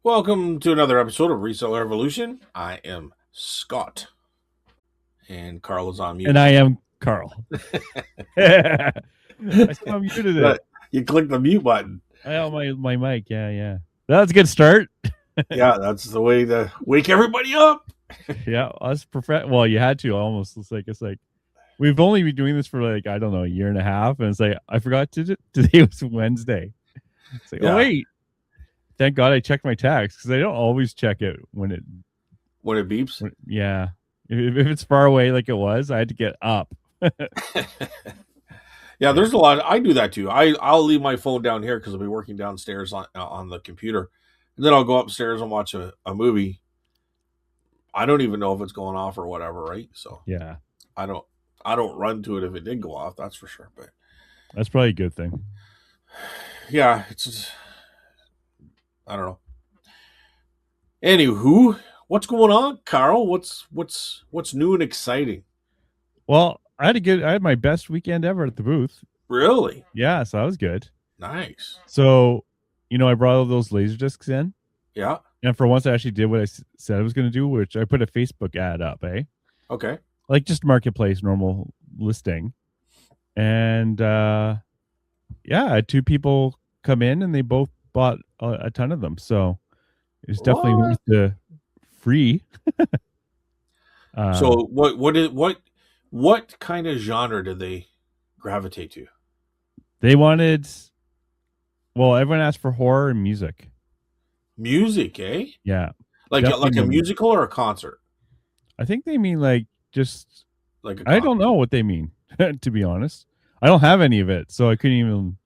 Welcome to another episode of Reseller Evolution. I am Scott, and Carl is on mute. And I am Carl. I still muted it. You click the mute button. Oh, my mic. Yeah. That's a good start. Yeah, that's the way to wake everybody up. Yeah, us well, you had to almost. It's like we've only been doing this for a year and a half, and it's like I forgot today was Wednesday. It's like, oh wait, thank God I checked my text because I don't always check it when it beeps. If it's far away like it was, I had to get up. Yeah, there's a lot. I do that too. I'll leave my phone down here because I'll be working downstairs on the computer, and then I'll go upstairs and watch a movie. I don't even know if it's going off or whatever, right? So yeah, I don't run to it if it did go off. That's for sure. But that's probably a good thing. Yeah, it's just, I don't know. Anywho, what's going on, Carl? What's new and exciting? Well, I had my best weekend ever at the booth. Really? Yeah, so that was good. Nice. So, I brought all those laser discs in. Yeah. And for once, I actually did what I said I was going to do, which I put a Facebook ad up, Okay. Like just marketplace, normal listing. And I had two people come in and they both bought a ton of them. So it was definitely worth the free. So what kind of genre did they gravitate to? They wanted, everyone asked for horror and music. Music, eh? Yeah. Like a musical or a concert? I think they mean just like I don't know what they mean, to be honest. I don't have any of it, so I couldn't even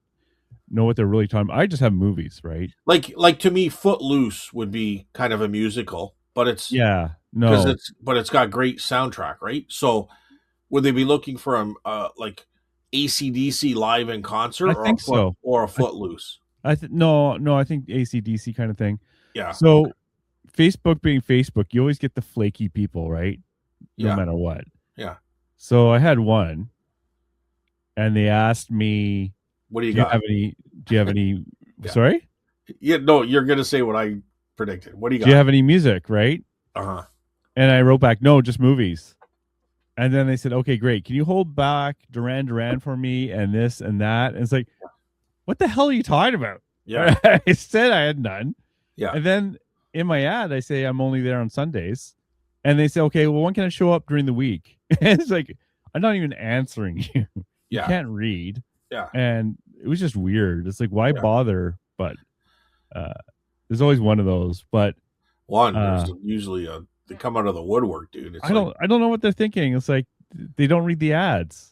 know what they're really talking about. I just have movies, right? Like to me, Footloose would be kind of a musical, but it's but it's got great soundtrack, right? So would they be looking for like AC/DC live in concert, or a Footloose? No, I think AC/DC kind of thing. Yeah. So Facebook being Facebook, you always get the flaky people, right? No matter what. Yeah. So I had one, and they asked me, "What do you got? Do you have any?" Sorry. Yeah. No, you're gonna say what I predicted. What do you got? Do you have any music? Right. And I wrote back, "No, just movies." And then they said, "Okay, great. Can you hold back Duran for me and this and that?" And it's like, what the hell are you talking about? Yeah. I said I had none. Yeah. And then in my ad, I say I'm only there on Sundays. And they say, okay, well, when can I show up during the week? And it's like, I'm not even answering you. You can't read. Yeah. And it was just weird. It's like, why bother? But there's always one of those. But there's usually they come out of the woodwork, dude. I don't know what they're thinking. It's like they don't read the ads.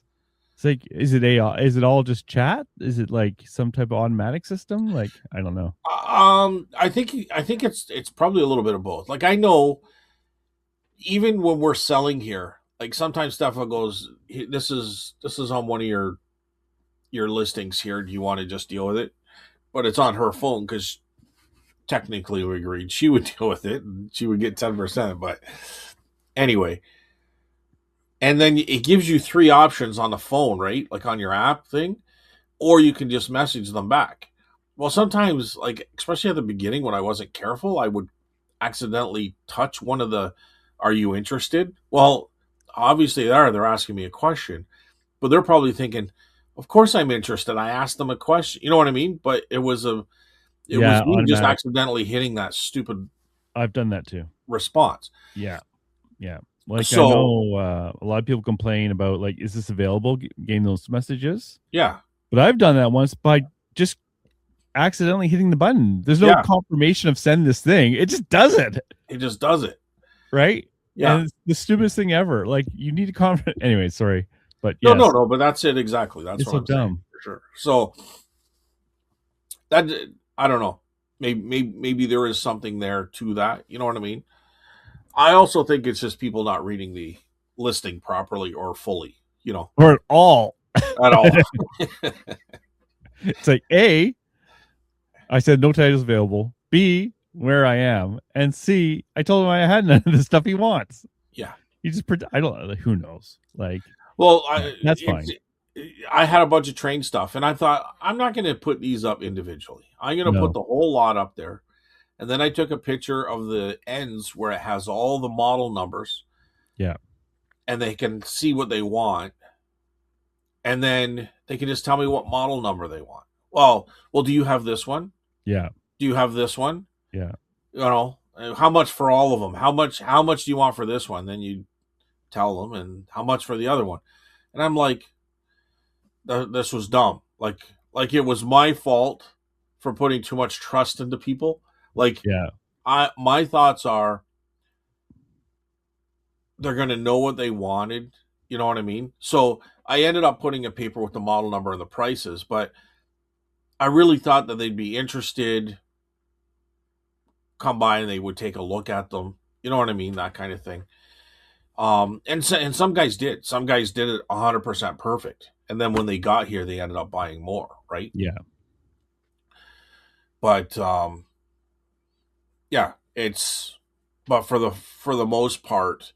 It's like, is it all just chat? Is it like some type of automatic system? Like, I don't know. I think it's probably a little bit of both. Like, I know even when we're selling here, like sometimes stuff goes, this is on one of your listings here. Do you want to just deal with it? But it's on her phone because technically we agreed she would deal with it and she would get 10%. But anyway. And then it gives you three options on the phone, right? Like on your app thing, or you can just message them back. Well, sometimes, like, especially at the beginning when I wasn't careful, I would accidentally touch one of the, "Are you interested?" Well, obviously they're asking me a question, but they're probably thinking, "Of course I'm interested. I asked them a question." You know what I mean? But it was me just accidentally hitting that stupid. I've done that too. Response. Yeah. Like, I know a lot of people complain about, like, is this available? Getting those messages. Yeah. But I've done that once by just accidentally hitting the button. There's no confirmation of send this thing. It just does it. It just does it. Right? Yeah. And it's the stupidest thing ever. Like, you need to anyway, sorry. But no, but that's it exactly. That's what I'm dumb. saying, for sure. So that, I don't know. Maybe there is something there to that. You know what I mean? I also think it's just people not reading the listing properly or fully, or at all. At all. It's like, A, I said no titles available. B, where I am. And C, I told him I had none of the stuff he wants. Yeah. You just, I don't know. Who knows? Like, well, that's fine. I had a bunch of train stuff and I thought, I'm not going to put these up individually. I'm going to put the whole lot up there. and then I took a picture of the ends where it has all the model numbers, Yeah. and they can see what they want, and then they can just tell me what model number they want. Well, do you have this one? Yeah. Do you have this one? Yeah. You know, how much for all of them? How much do you want for this one? Then you tell them, and how much for the other one. And I'm like, this was dumb. Like it was my fault for putting too much trust into people. Like Yeah. my thoughts are they're going to know what they wanted. You know what I mean? So I ended up putting a paper with the model number and the prices, but I really thought that they'd be interested, come by and they would take a look at them. You know what I mean? That kind of thing. And some guys did. Some guys did it 100% perfect. And then when they got here, they ended up buying more, right? Yeah. But yeah, it's but for the most part,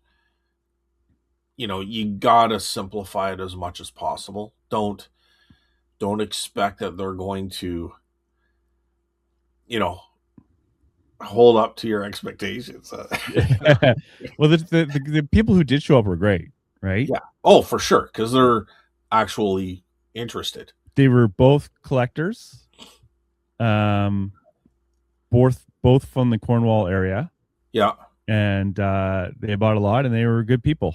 you gotta simplify it as much as possible. Don't expect that they're going to, you know, hold up to your expectations. Well, the people who did show up were great, right? Yeah. Oh, for sure, because they're actually interested. They were both collectors, um, both from the Cornwall area, Yeah. and they bought a lot, and they were good people.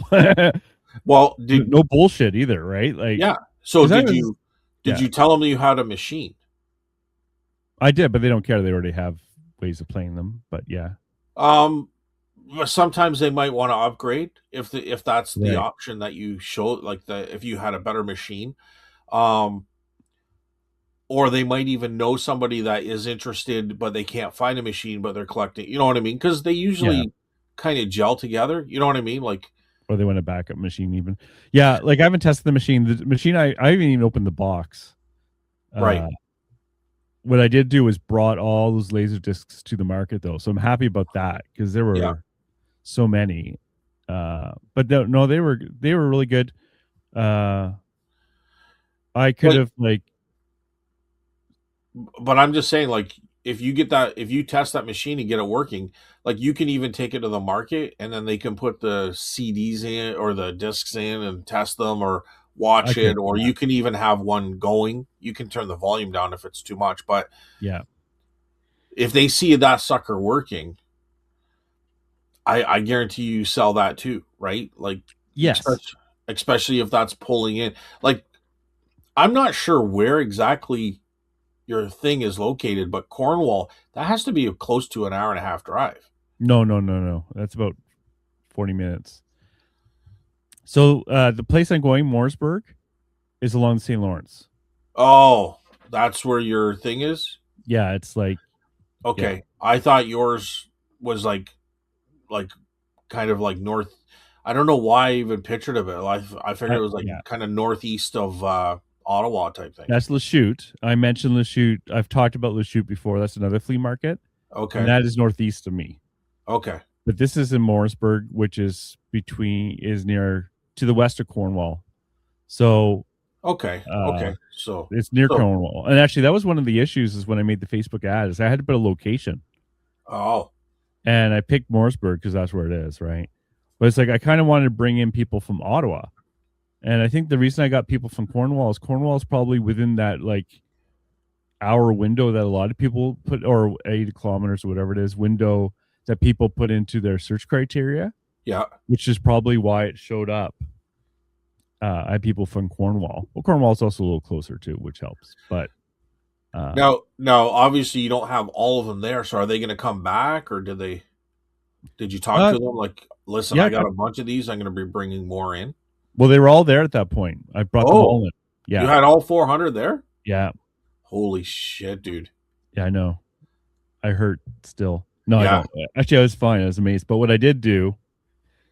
Well, No bullshit either, right? Like, yeah. So 'cause I did was- you did yeah. you tell them you had a machine? I did, but they don't care. They already have ways of playing them. But yeah, Sometimes they might want to upgrade if that's the right. option that you show, like if you had a better machine. Um, or they might even know somebody that is interested, but they can't find a machine, but they're collecting. You know what I mean? Because they Yeah. usually kind of gel together. You know what I mean? Like, Or they want a backup machine even. Yeah, like I haven't tested the machine. The machine I haven't even opened the box. right? What I did do was brought all those laser discs to the market though. So I'm happy about that because there Yeah. were so many. But no, they were really good. I could Like, have like but I'm just saying, like, if you test that machine and get it working, like, you can even take it to the market, and then they can put the CDs in or the discs in and test them, or I watch could it, or you can even have one going. You can turn the volume down if it's too much, but yeah. if they see that sucker working, I guarantee you sell that too, right? Like, Yes. especially if that's pulling in. Like, I'm not sure where exactly your thing is located, but Cornwall, that has to be close to an hour and a half drive. No. That's about 40 minutes. So the place I'm going, Mooresburg, is along the St. Lawrence. Oh, that's where your thing is? Yeah, it's like yeah. Okay. I thought yours was like kind of like north. I don't know why I even pictured of it. I figured it was like Yeah. kind of northeast of Ottawa type thing. That's Lachute. I mentioned Lachute. I've talked about Lachute before. That's another flea market. And Okay. that is northeast of me. Okay. But this is in Morrisburg, which is near to the west of Cornwall. So Okay. Okay. So it's near so Cornwall. And actually that was one of the issues is when I made the Facebook ad is I had to put a location. oh. And I picked Morrisburg because that's where it is, right? But it's like I kind of wanted to bring in people from Ottawa. And I think the reason I got people from Cornwall is probably within that like hour window that a lot of people put, or 80 kilometers or whatever it is, window that people put into their search criteria, Yeah. which is probably why it showed up. I had people from Cornwall. Well, Cornwall's also a little closer too, which helps. But Now, obviously, you don't have all of them there. So, are they going to come back, or did you talk to them? Like, listen, yeah, I got a bunch of these. I'm going to be bringing more in. well, they were all there at that point. I brought them all Oh, in. you Yeah, had all 400 there? yeah, Holy shit, dude! yeah. I know. I hurt still. No, I Yeah, don't. Actually, I was fine. I was amazed. But what I did do,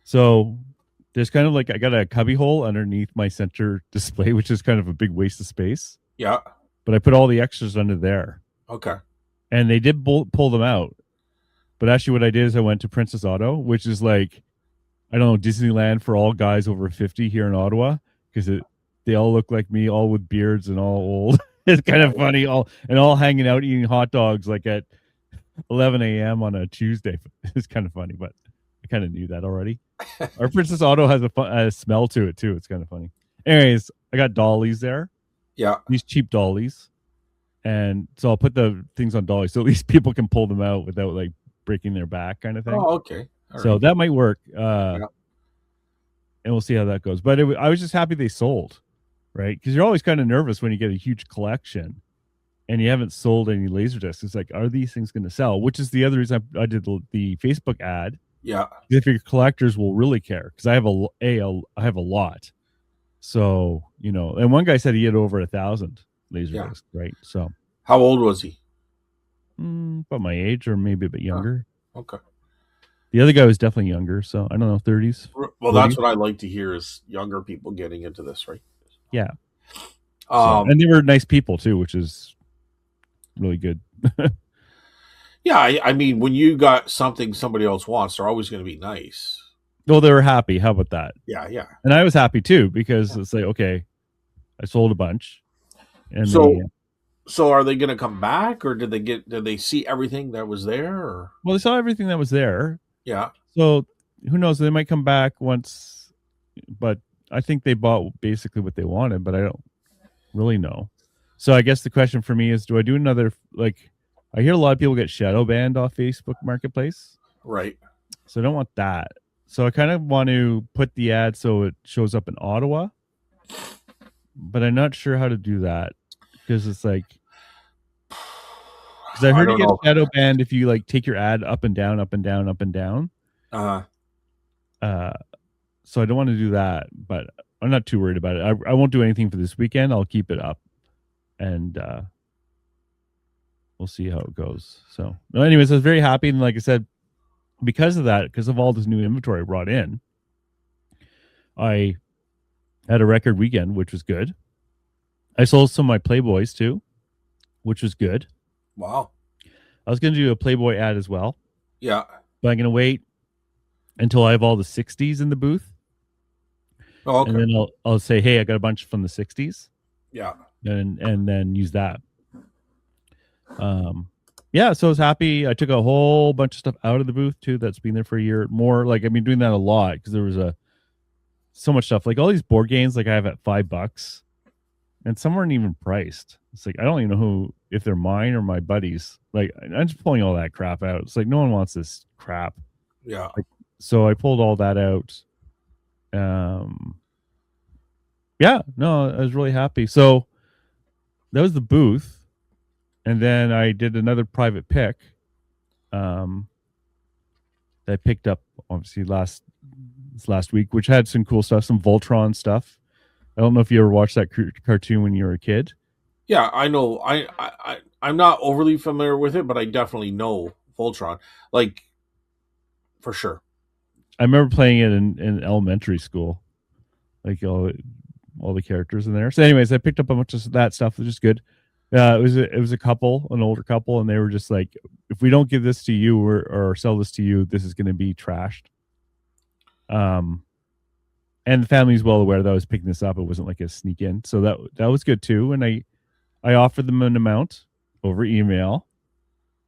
so there's kind of like I got a cubby hole underneath my center display, which is kind of a big waste of space. yeah. But I put all the extras under there, Okay, and they did pull them out. But actually, what I did is I went to Princess Auto, which is like I don't know Disneyland for all guys over 50 here in Ottawa because they all look like me, all with beards and all old. It's kind of funny, all hanging out eating hot dogs like at 11 a.m. on a Tuesday. It's kind of funny, but I kind of knew that already. Our Princess Auto has a smell to it too. It's kind of funny. Anyways, I got dollies there. Yeah. These cheap dollies, and so I'll put the things on dollies so at least people can pull them out without like breaking their back, kind of thing. Oh, okay. All So right. that might work. Yeah. And we'll see how that goes. But I was just happy they sold, right? Because you're always kind of nervous when you get a huge collection and you haven't sold any laser discs. It's like, are these things going to sell? Which is the other reason I did the Facebook ad. Yeah. If your collectors will really care, because I have I have a lot. So and one guy said he had over 1,000 laser discs, right? So how old was he? About my age, or maybe a bit younger. Oh, okay. The other guy was definitely younger, so I don't know, 30s. Well, 40s. That's what I like to hear is younger people getting into this, right? Yeah. And they were nice people too, which is really good. Yeah, I mean, when you got something somebody else wants, they're always going to be nice. Well, they were happy. How about that? Yeah, yeah. And I was happy too, because it's like, okay, I sold a bunch. And so are they going to come back, or did they see everything that was there? Or? Well, they saw everything that was there. Yeah. So who knows? They might come back once, but I think they bought basically what they wanted, but I don't really know. So I guess the question for me is, do I do another, like, I hear a lot of people get shadow banned off Facebook Marketplace. Right. So I don't want that. So I kind of want to put the ad so it shows up in Ottawa, but I'm not sure how to do that, because it's like, because I heard you get shadow banned if you like take your ad up and down, up and down, up and down. So I don't want to do that, but I'm not too worried about it. I won't do anything for this weekend. I'll keep it up, and we'll see how it goes. So, anyways, I was very happy, and like I said, because of that, because of all this new inventory I brought in, I had a record weekend, which was good. I sold some of my Playboys too, which was good. Wow. I was going to do a Playboy ad as well. Yeah. But I'm going to wait until I have all the 60s in the booth. Oh, okay. And then I'll say, hey, I got a bunch from the 60s. Yeah. And then use that. Yeah, so I was happy. I took a whole bunch of stuff out of the booth too that's been there for a year. More like, I've been doing that a lot because there was so much stuff. Like all these board games, like I have at $5, and some weren't even priced. It's like I don't even know if they're mine or my buddies. Like I'm just pulling all that crap out. It's like no one wants this crap. Yeah. So I pulled all that out. Yeah, no, I was really happy. So that was the booth. And then I did another private pick that I picked up obviously last week, which had some cool stuff, some Voltron stuff. I don't know if you ever watched that cartoon when you were a kid. Yeah, I know. I'm not overly familiar with it, but I definitely know Voltron, like for sure. I remember playing it in elementary school, like all the characters in there. So, anyways, I picked up a bunch of that stuff, which is good. It was a couple, an older couple, and they were just like, if we don't give this to you or sell this to you, this is going to be trashed. And the family's well aware that I was picking this up. It wasn't like a sneak in, so that was good too. And I offered them an amount over email,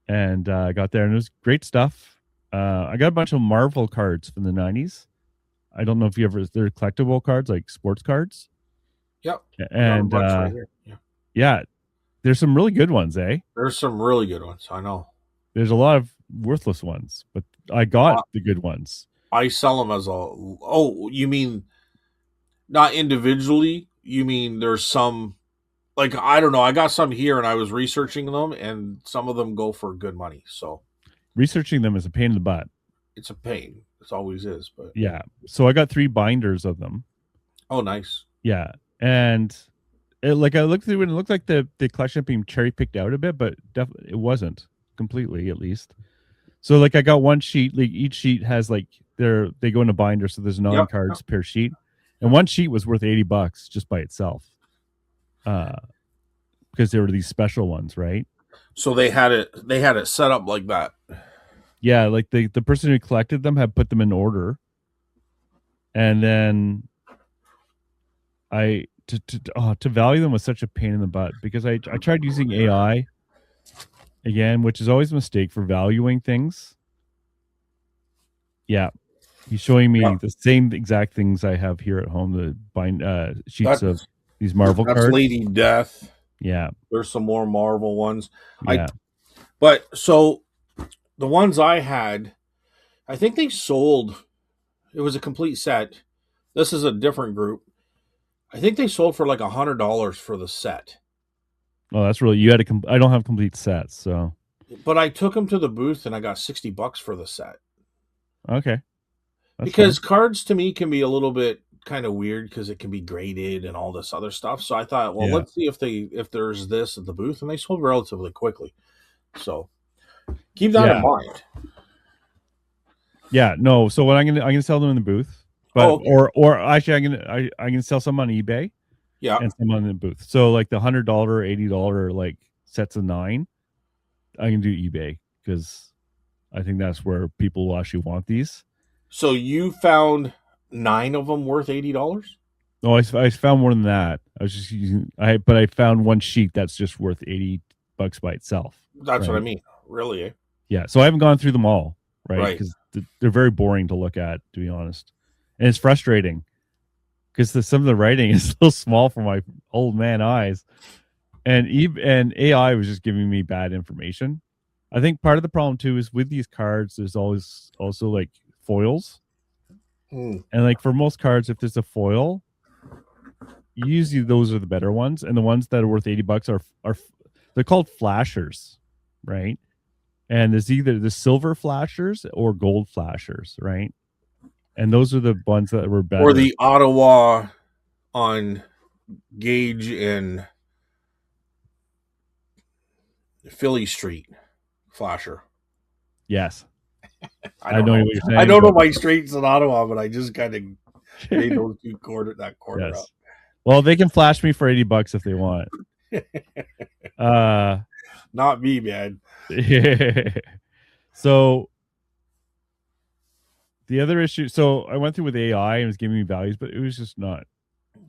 and I got there, and it was great stuff. I got a bunch of Marvel cards from the 90s. I don't know if they're collectible cards, like sports cards. Yep. And yeah, there's some really good ones, eh? There's some really good ones. I know. There's a lot of worthless ones, but I got the good ones. I sell them as you mean not individually? You mean there's some, like, I don't know. I got some here and I was researching them, and some of them go for good money. So researching them is a pain in the butt. It's a pain. It always is. But yeah. So I got 3 binders of them. Oh, nice. Yeah. And I looked through and it looked like the collection being cherry picked out a bit, but definitely it wasn't completely, at least. So like I got one sheet, like each sheet has like they go in a binder, so there's 9 cards per sheet. And one sheet was worth $80 just by itself. Because there were these special ones, right? So they had it set up like that. Yeah, like the person who collected them had put them in order. And then to value them was such a pain in the butt, because I tried using AI again, which is always a mistake for valuing things. Yeah, he's showing Yeah, me the same exact things I have here at home. The bind sheets of that's these Marvel that's cards. Lady Death. Yeah, There's some more Marvel ones. I yeah. but so the ones I had, I think they sold. It was a complete set. This is a different group. I think they sold for like $100 for the set. Oh, that's really you had a. I don't have complete sets, so But I took them to the booth and I got $60 for the set. okay, that's fine. Because cards to me can be a little bit kind of weird because it can be graded and all this other stuff. So I thought, well, Yeah, let's see if there's this at the booth, and they sold relatively quickly. So keep that in yeah, mind. yeah. No, so what I'm gonna sell them in the booth, Oh, but okay. or actually I'm gonna sell some on eBay Yeah. and some on the booth. So like the $100, $80 like sets of 9, I can do eBay because I think that's where people will actually want these. So you found 9 of them worth $80? No, I found more than that. I was just using but I found one sheet that's just worth $80 by itself. That's what I Right. mean. Really? Eh? Yeah. So I haven't gone through them all, right? Right. Because they're very boring to look at, to be honest, and it's frustrating because some of the writing is so small for my old man eyes, and AI was just giving me bad information. I think part of the problem too is with these cards, there's always also like foils, Hmm. and like for most cards, if there's a foil, usually those are the better ones, and the ones that are worth $80 are they're called flashers, right? And there's either the silver flashers or gold flashers, right? And those are the ones that were Or better. the Ottawa on Gage and Philly Street flasher. Yes, I I don't know know. what you're I saying, don't know but my streets in Ottawa, but I just kind of made those that corner up. yes. Well, they can flash me for $80 if they want. Uh, Not me, man. so the other issue, so I went through with AI and it was giving me values, but it was just not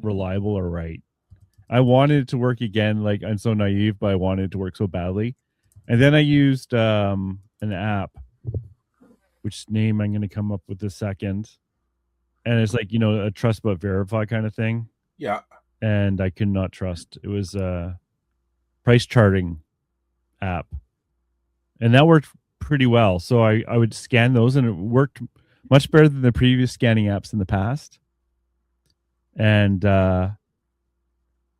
reliable or right. I wanted it to work again. Like I'm so naive, but I wanted it to work so badly. And then I used an app, which name I'm going to come up with a second. And it's like, a trust but verify kind of thing. Yeah. And I could not trust. It was a price charting app. And that worked pretty well. So I would scan those and it worked much better than the previous scanning apps in the past. And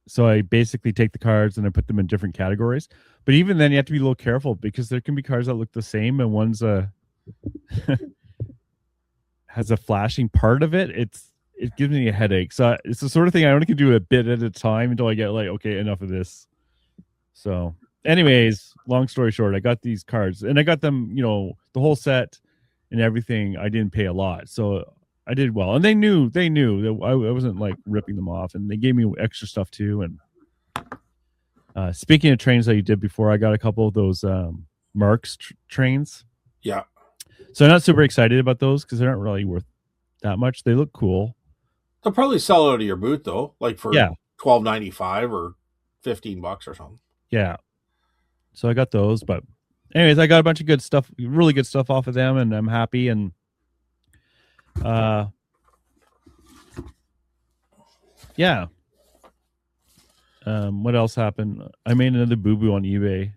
so I basically take the cards and I put them in different categories. But even then, you have to be a little careful because there can be cards that look the same and one's has a flashing part of it. It gives me a headache. So it's the sort of thing I only can do a bit at a time until I get like, okay, enough of this. So, anyways, long story short, I got these cards and I got them, the whole set and everything. I didn't pay a lot, so I did well. And they knew that I wasn't like ripping them off, and they gave me extra stuff too. And speaking of trains that you did before, I got a couple of those Marks trains. Yeah. So I'm not super excited about those because they're not really worth that much. They look cool. They'll probably sell it out of your booth though, like for Yeah, $12.95 or $15 or something. yeah. So I got those, but anyways, I got a bunch of good stuff, really good stuff off of them, and I'm happy. And yeah. What else happened? I made another boo boo on eBay.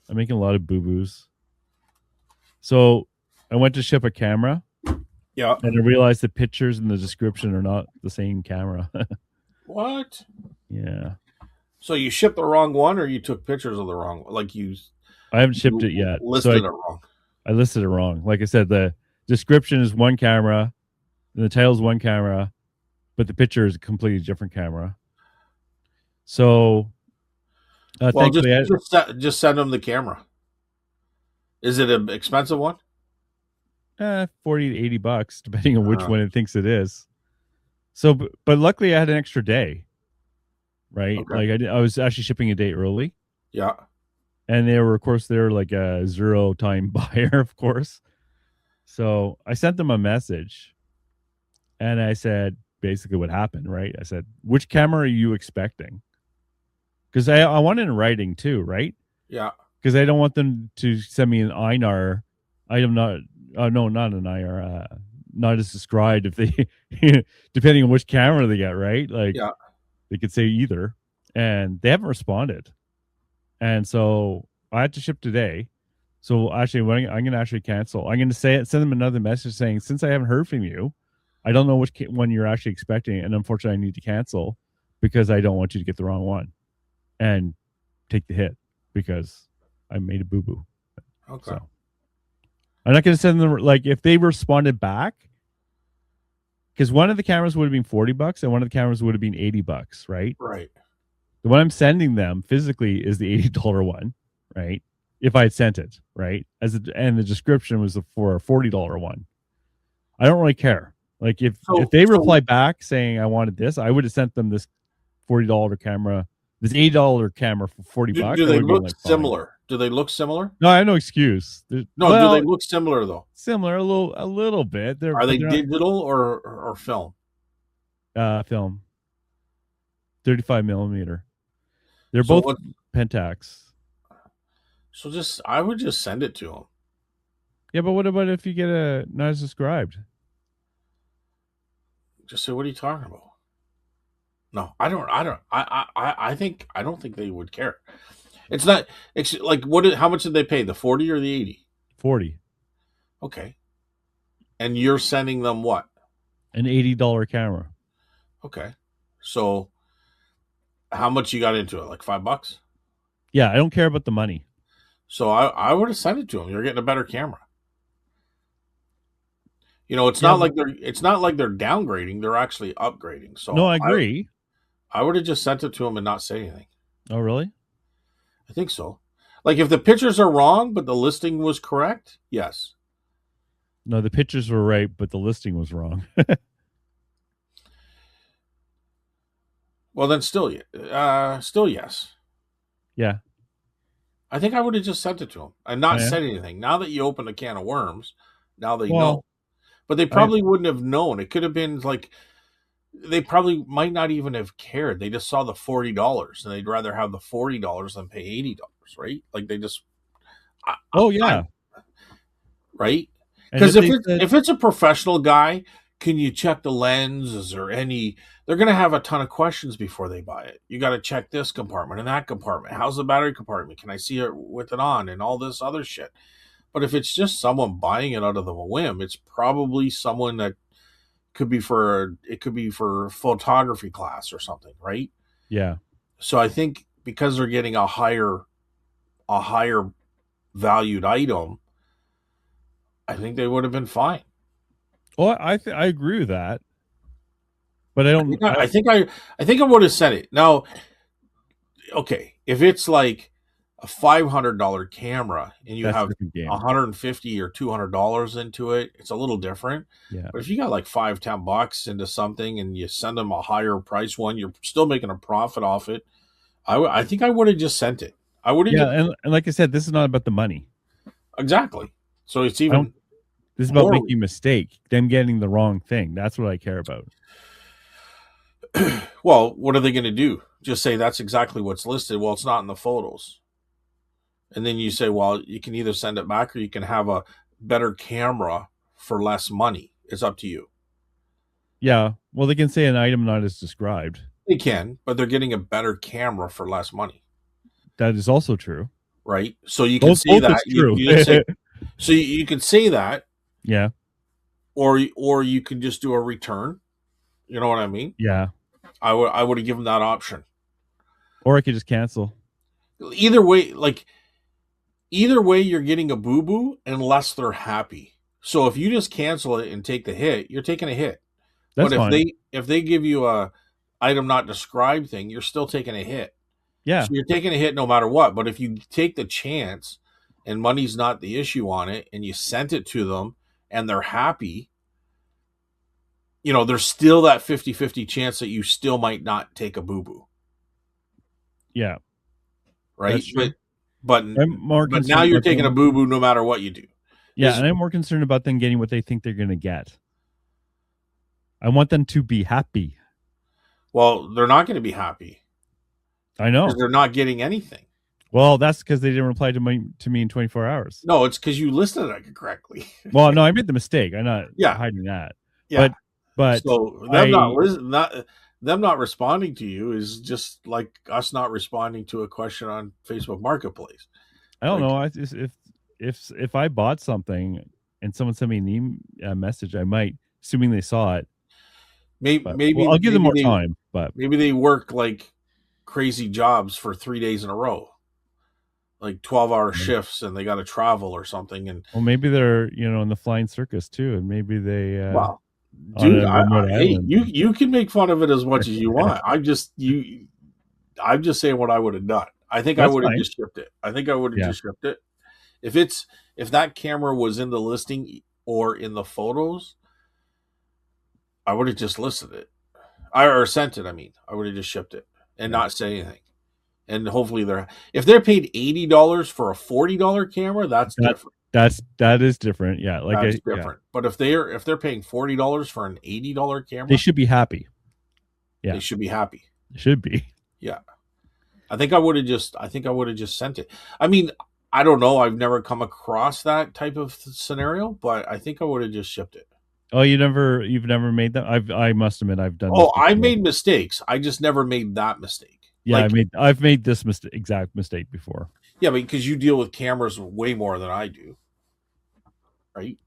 I'm making a lot of boo boos. So I went to ship a camera. Yeah. And I realized the pictures in the description are not the same camera. What? Yeah. So you shipped the wrong one, or you took pictures of the wrong one? Like I haven't shipped you it yet. listed So it wrong. I listed it wrong. Like I said, the description is one camera, and the title is one camera, but the picture is a completely different camera. So Well, thankfully, just send them the camera. Is it an expensive one? 40 to $80, depending on which Uh, one it thinks it is. So, but luckily I had an extra day, right? Okay. Like I was actually shipping a day early, Yeah. and of course, they're like a 0 time buyer, of course. So I sent them a message, and I said basically what happened, right? I said, which camera are you expecting? Because I want it in writing too, right? Yeah. because I don't want them to send me an INR item, not no, not an IR, not as described. If they, depending on which camera they get, right? Like Yeah. they could say either, and they haven't responded, and so I had to ship today. So actually, I'm going to actually cancel. I'm going to send them another message saying, since I haven't heard from you, I don't know which one you're actually expecting, and unfortunately, I need to cancel because I don't want you to get the wrong one and take the hit because I made a boo boo. Okay. So I'm not going to send them, like, if they responded back, because one of the cameras would have been $40 and one of the cameras would have been $80, right? Right. The one I'm sending them physically is the $80 one, right? If I had sent it, right? And the description was for a $40 one. I don't really care. Like if they reply back saying I wanted this, I would have sent them this $40 camera, this $80 camera for $40. Do they look similar? Do they look similar? No, I have no excuse. Do they look similar though? Similar, a little bit. Are they digital or film? Film. 35 millimeter. They're both Pentax. So I would just send it to them. Yeah, but what about if you get a not as described? Just say, what are you talking about? No, I don't. I don't think they would care. It's not. It's like how much did they pay? The 40 or the 80? 40. Okay. And you're sending them what? An $80 camera. Okay. So how much you got into it? Like $5? Yeah, I don't care about the money. So I would have sent it to them. You're getting a better camera. It's not like they're downgrading. They're actually upgrading. So no, I agree. I would have just sent it to them and not say anything. Oh, really? I think so. Like if the pictures are wrong, but the listing was correct, yes. No, the pictures were right, but the listing was wrong. Well, then still yes. Yeah. I think I would have just sent it to them and not said anything. Now that you open a can of worms, now they know. But they probably wouldn't have known. It could have been like they probably might not even have cared. They just saw the $40 and they'd rather have the $40 than pay $80, right? Like they just right? Because if it's a professional guy, can you check the lens? Is there any? They're going to have a ton of questions before they buy it. You got to check this compartment and that compartment. How's the battery compartment? Can I see it with it on and all this other shit? But if it's just someone buying it out of the whim, it's probably someone that could be for photography class or something, right? Yeah. So I think because they're getting a higher valued item, I think they would have been fine. Well, I agree with that, but I don't. I think I would have said it. Now, okay, if it's like a $500 camera and you have $150 or $200 into it, it's a little different. Yeah. But if you got like $5-10 into something and you send them a higher price one, you're still making a profit off it. I think I would have just sent it. I would have. Yeah, and like I said, this is not about the money. Exactly. So it's even. This is about making a mistake, them getting the wrong thing. That's what I care about. Well, what are they going to do? Just say that's exactly what's listed. Well, it's not in the photos. And then you say, well, you can either send it back or you can have a better camera for less money. It's up to you. Yeah. Well, they can say an item not as described. They can, but they're getting a better camera for less money. That is also true. Right? So you can say that. So you can say that. Yeah. Or you can just do a return. You know what I mean? Yeah. I would have given that option. Or I could just cancel. Either way, you're getting a boo-boo unless they're happy. So if you just cancel it and take the hit, you're taking a hit. That's fine. If they give you a item not described thing, you're still taking a hit. Yeah. So you're taking a hit no matter what. But if you take the chance and money's not the issue on it and you sent it to them and they're happy, there's still that 50-50 chance that you still might not take a boo-boo. Yeah. Right? But now you're taking a boo-boo no matter what you do. Yeah, and I'm more concerned about them getting what they think they're going to get. I want them to be happy. Well, they're not going to be happy. I know. Because they're not getting anything. Well, that's because they didn't reply to me in 24 hours. No, it's because you listed it correctly. Well, no, I made the mistake. I'm not Yeah, hiding that. yeah. But but So I them not responding to you is just like us not responding to a question on Facebook Marketplace. I don't Like, know. If I bought something and someone sent me a message, I might, assuming they saw it. But well, I'll give them more time. But maybe they work like crazy jobs for 3 days in a row, like 12-hour shifts, and they got to travel or something. And well, maybe they're in the flying circus too, and maybe they well, on dude, a remote hey, island. you can make fun of it as much as you want. I'm just saying what I would have done. I think I That's would have fine. just shipped it. I think I would have Yeah, just shipped it. If that camera was in the listing or in the photos, I would have just listed it. Or sent it. I mean, I would have just shipped it and yeah. not say anything. And hopefully if they're paid $80 for a $40 camera, that's That different. that is different. Yeah, That's yeah, different. But if they're paying $40 for an $80 they camera, should be happy. they Yeah, should be happy. they should be. Yeah. I think I would have just sent it. I mean, I don't know. I've never come across that type of scenario, but I think I would have just shipped it. Oh, you've never made that. I must admit I've done this Oh, I before. made mistakes. I just never made that mistake. Yeah, Like, I've made this exact mistake before. yeah, because you deal with cameras way more than I do, right?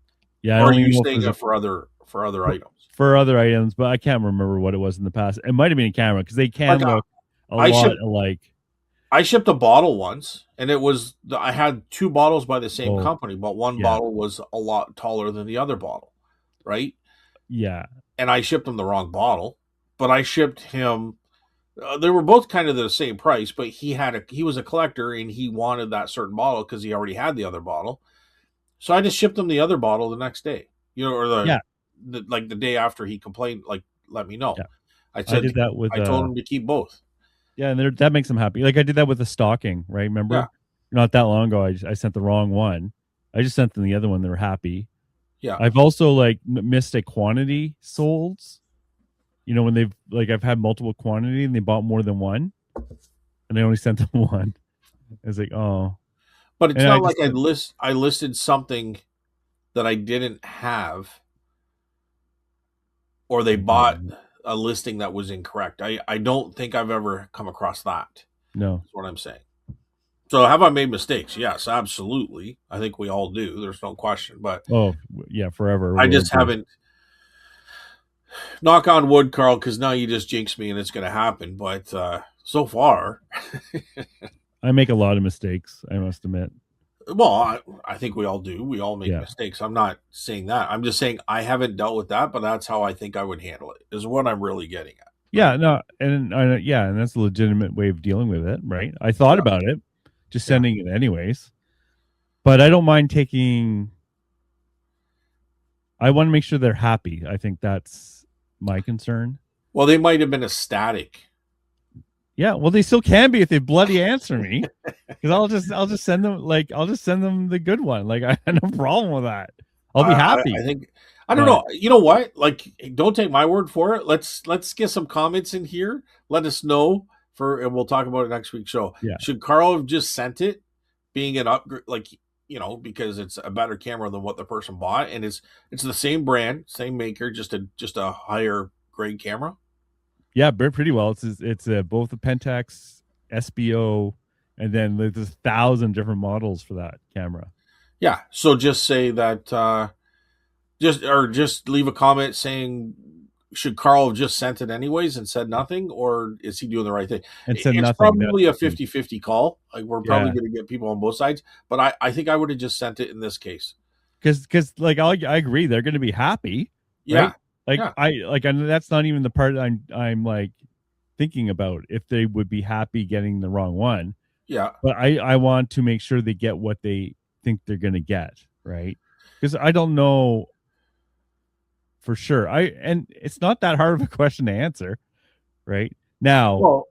Yeah, I Or are don't even you know if it saying was it for other items? for other items, but I can't remember what it was in the past. It might have been a camera because they can Like look a I lot shipped alike. I shipped a bottle once, and I had two bottles by the same Oh, company, but one yeah, bottle was a lot taller than the other bottle, right? yeah, And I shipped him the wrong bottle, but I shipped him. They were both kind of the same price, but he was a collector and he wanted that certain bottle because he already had the other bottle. So I just shipped him the other bottle the next day, or yeah, like the day after he complained, like let me know. yeah. I I said did that with I told him to keep both. yeah, and that makes them happy. Like I did that with the stocking, right? Yeah, Remember, not that long ago, I sent the wrong one. I just sent them the other one. They were happy. yeah. I've also like missed a quantity sold. When they've like I've had multiple quantity and they bought more than one, and I only sent them one. It's like, oh, But it's and I not just like I listed something that I didn't have, or they bought a listing that was incorrect. I don't think I've ever come across that. no. That's what I'm saying. So have I made mistakes? Yes, absolutely. I think we all do. There's no question. But Oh, yeah, forever. I just haven't. Knock on wood, Carl, because now you just jinxed me and it's going to happen. But so far, I make a lot of mistakes. I must admit. well, I think we all do. We all make Yeah, mistakes. I'm not saying that. I'm just saying I haven't dealt with that, but that's how I think I would handle it. Is what I'm really getting at, yeah, right? no, and that's a legitimate way of dealing with it, right? I thought Yeah, about it, just yeah. sending it anyways, but I don't mind taking. I want to make sure they're happy. I think that's my concern. Well, they might have been ecstatic. Yeah, well, they still can be if they bloody answer me, because I'll just send them the good one. Like I have no problem with that. I'll be I happy. think I don't But know. You know what? Like, don't take my word for it. Let's get some comments in here. Let us know and we'll talk about it next week's show. yeah, Should Carl have just sent it, being an upgrade, like because it's a better camera than what the person bought, and it's the same brand, same maker, just a higher grade camera. yeah, pretty well. It's both the Pentax SBO, and then there's 1,000 different models for that camera. Yeah. So just say that. Just leave a comment saying, should Carl have just sent it anyways and said nothing, or is he doing the right thing? And said It's nothing. probably a 50-50 call. Like, we're probably Yeah, going to get people on both sides, but I think I would have just sent it in this case. because like I agree, they're going to be happy, Yeah, right? Like yeah, that's not even the part I'm like thinking about if they would be happy getting the wrong one. yeah. But I want to make sure they get what they think they're going to get, right? Because I don't know for sure. And it's not that hard of a question to answer, right? Now, Well,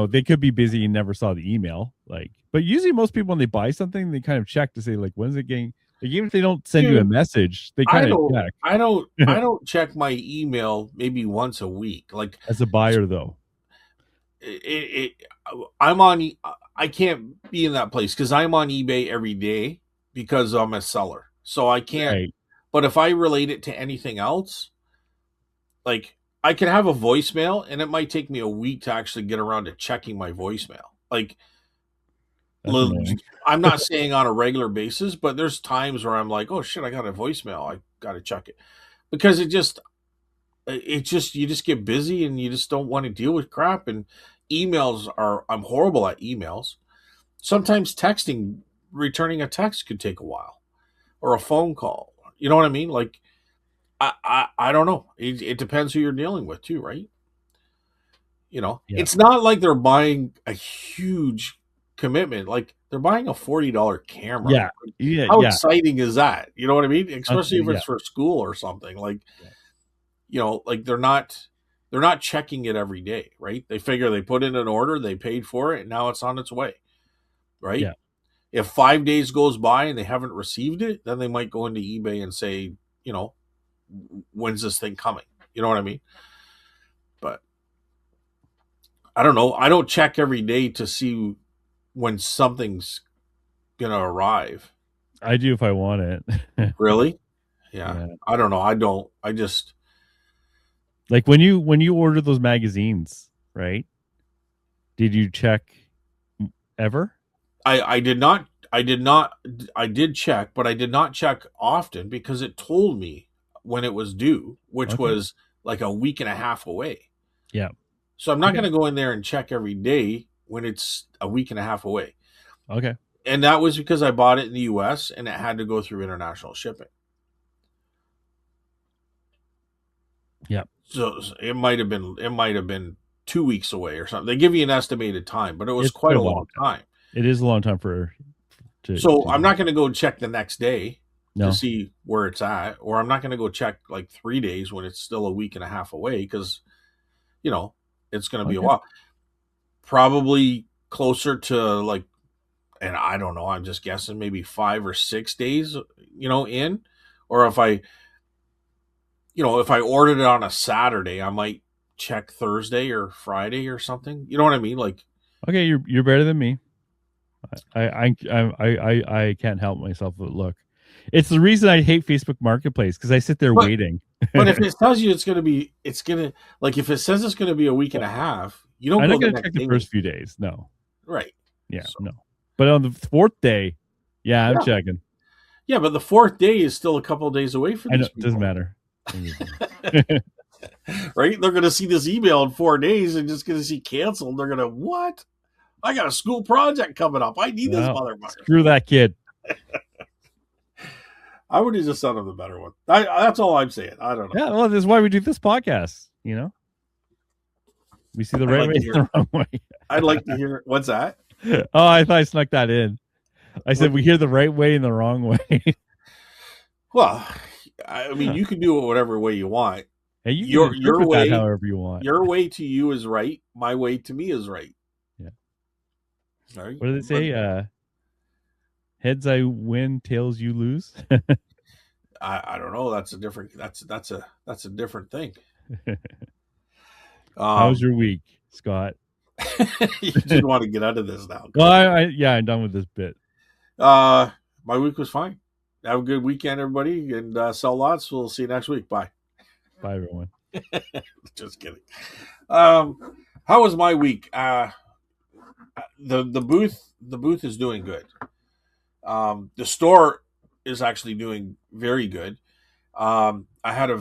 they could be busy and never saw the email. Like, but usually most people when they buy something, they kind of check to say like, when's it getting? Like, even if they don't send you a dude, message, they I kind of don't, check. I don't check my email maybe once a week. Like, As a buyer, though. it, I'm on. I can't be in that place because I'm on eBay every day because I'm a seller. So I can't. Right. But if I relate it to anything else, like I can have a voicemail, and it might take me a week to actually get around to checking my voicemail. Like That's annoying. I'm not saying on a regular basis, but there's times where I'm like, oh shit, I got a voicemail. I got to check it because it just you just get busy and you just don't want to deal with crap. And emails are I'm horrible at emails. Sometimes texting, returning a text could take a while, or a phone call. You know what I mean? Like I don't know. It depends who you're dealing with too, right? Yeah. It's not like they're buying a huge commitment. Like they're buying a $40 camera. Yeah. Yeah. How Yeah. exciting is that? You know what I mean? Especially if Yeah. it's for school or something. Like, Yeah. like they're not checking it every day, right? They figure they put in an order, they paid for it, and now it's on its way, right? Yeah. If 5 days goes by and they haven't received it, then they might go into eBay and say, you know, when's this thing coming? You know what I mean? But I don't know. I don't check every day to see when something's gonna arrive. I do if I want it. Really? Yeah. Yeah. I don't know. I don't. I just Like when you order those magazines, right? Did you check ever? I did not I did check, but I did not check often because it told me when it was due, which Okay. was like a week and a half away. Yeah. So I'm not Okay. going to go in there and check every day when it's a week and a half away. Okay. And that was because I bought it in the US and it had to go through international shipping. Yeah. So it might have been 2 weeks away or something. They give you an estimated time, but it was It's quite been a a long long time. time. It is a long time for So to I'm not going to go check the next day to no. see where it's at, or I'm not going to go check like 3 days when it's still a week and a half away because you know it's going to be a Okay. while. Probably closer to like, and I don't know. I'm just guessing maybe 5 or 6 days, in, or if I ordered it on a Saturday, I might check Thursday or Friday or something. You know what I mean? Like, Okay, you're better than me. I can't help myself but look. It's the reason I hate Facebook Marketplace because I sit there but waiting. but if it tells you it's gonna like if it says it's gonna be a week and a half, you don't I'm go not the going to next check the day, first few days. No. right? Yeah. So No. But on the fourth day, yeah, I'm yeah, checking. yeah, but the fourth day is still a couple of days away for I know these it doesn't people, matter. right? They're gonna see this email in 4 days and just gonna see canceled. They're gonna what? I got a school project coming up. I need this Well, motherfucker. screw that kid. I would have just sent him the better one. That's all I'm saying. I don't know. Yeah, well, this is why we do this podcast. We see the I'd right like way to and hear. the wrong way. I'd like to hear. What's that? Oh, I thought I snuck that in. I said What, we hear the right way and the wrong way. well, I mean, you can do it whatever way you want. Hey, you can Your interpret that way, however you want. your way to you is right. My way to me is right. Yeah. Right. What do they say? Heads I win, tails you lose. I don't know. That's a different. That's a different thing. How's your week, Scott? You just want to get out of this now. Well, I'm done with this bit. My week was fine. Have a good weekend, everybody, and sell lots. We'll see you next week. Bye. Bye, everyone. Just kidding. How was my week? The booth is doing good. The store is actually doing very good. I had a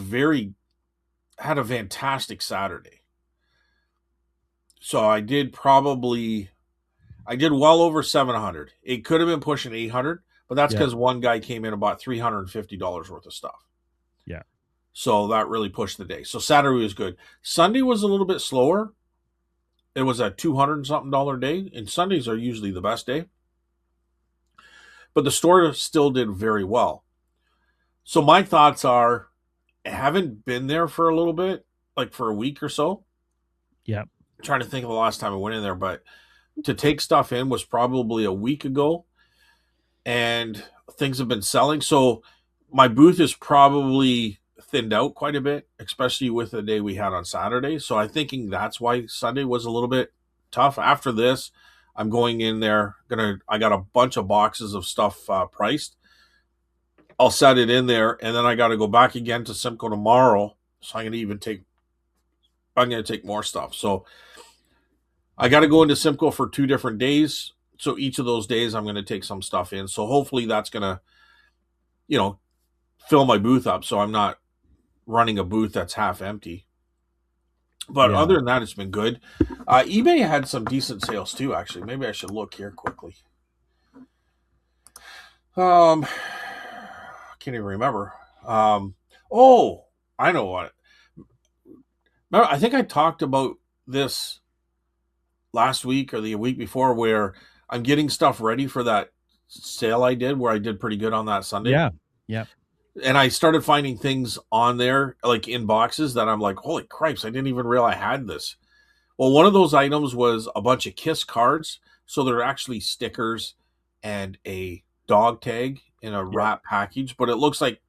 fantastic Saturday. So I did well over 700. It could have been pushing 800, but that's Yeah. because one guy came in and bought $350 worth of stuff. Yeah. So that really pushed the day. So Saturday was good. Sunday was a little bit slower. It was a $200 and something day, and Sundays are usually the best day. But the store still did very well. So my thoughts are, I haven't been there for a little bit, like for a week or so. Yeah. I'm trying to think of the last time I went in there, but to take stuff in was probably a week ago, and things have been selling. So my booth is probably thinned out quite a bit, especially with the day we had on Saturday. So I'm thinking that's why Sunday was a little bit tough. After this, I'm going in there. I got a bunch of boxes of stuff priced. I'll set it in there, and then I got to go back again to Simcoe tomorrow. So I'm going to take more stuff. So I got to go into Simcoe for 2 different days. So each of those days, I'm going to take some stuff in. So hopefully that's going to, you know, fill my booth up. So I'm not running a booth that's half empty. But Yeah. other than that, it's been good. eBay had some decent sales too. Actually, maybe I should look here quickly. I can't even remember. Oh, I know what. Remember, I think I talked about this last week or the week before, where I'm getting stuff ready for that sale I did, where I did pretty good on that Sunday. Yeah. Yeah. And I started finding things on there, like in boxes, that I'm like, holy cripes, I didn't even realize I had this. Well, one of those items was a bunch of Kiss cards. So they're actually stickers and a dog tag in a Yep. wrap package, but it looks like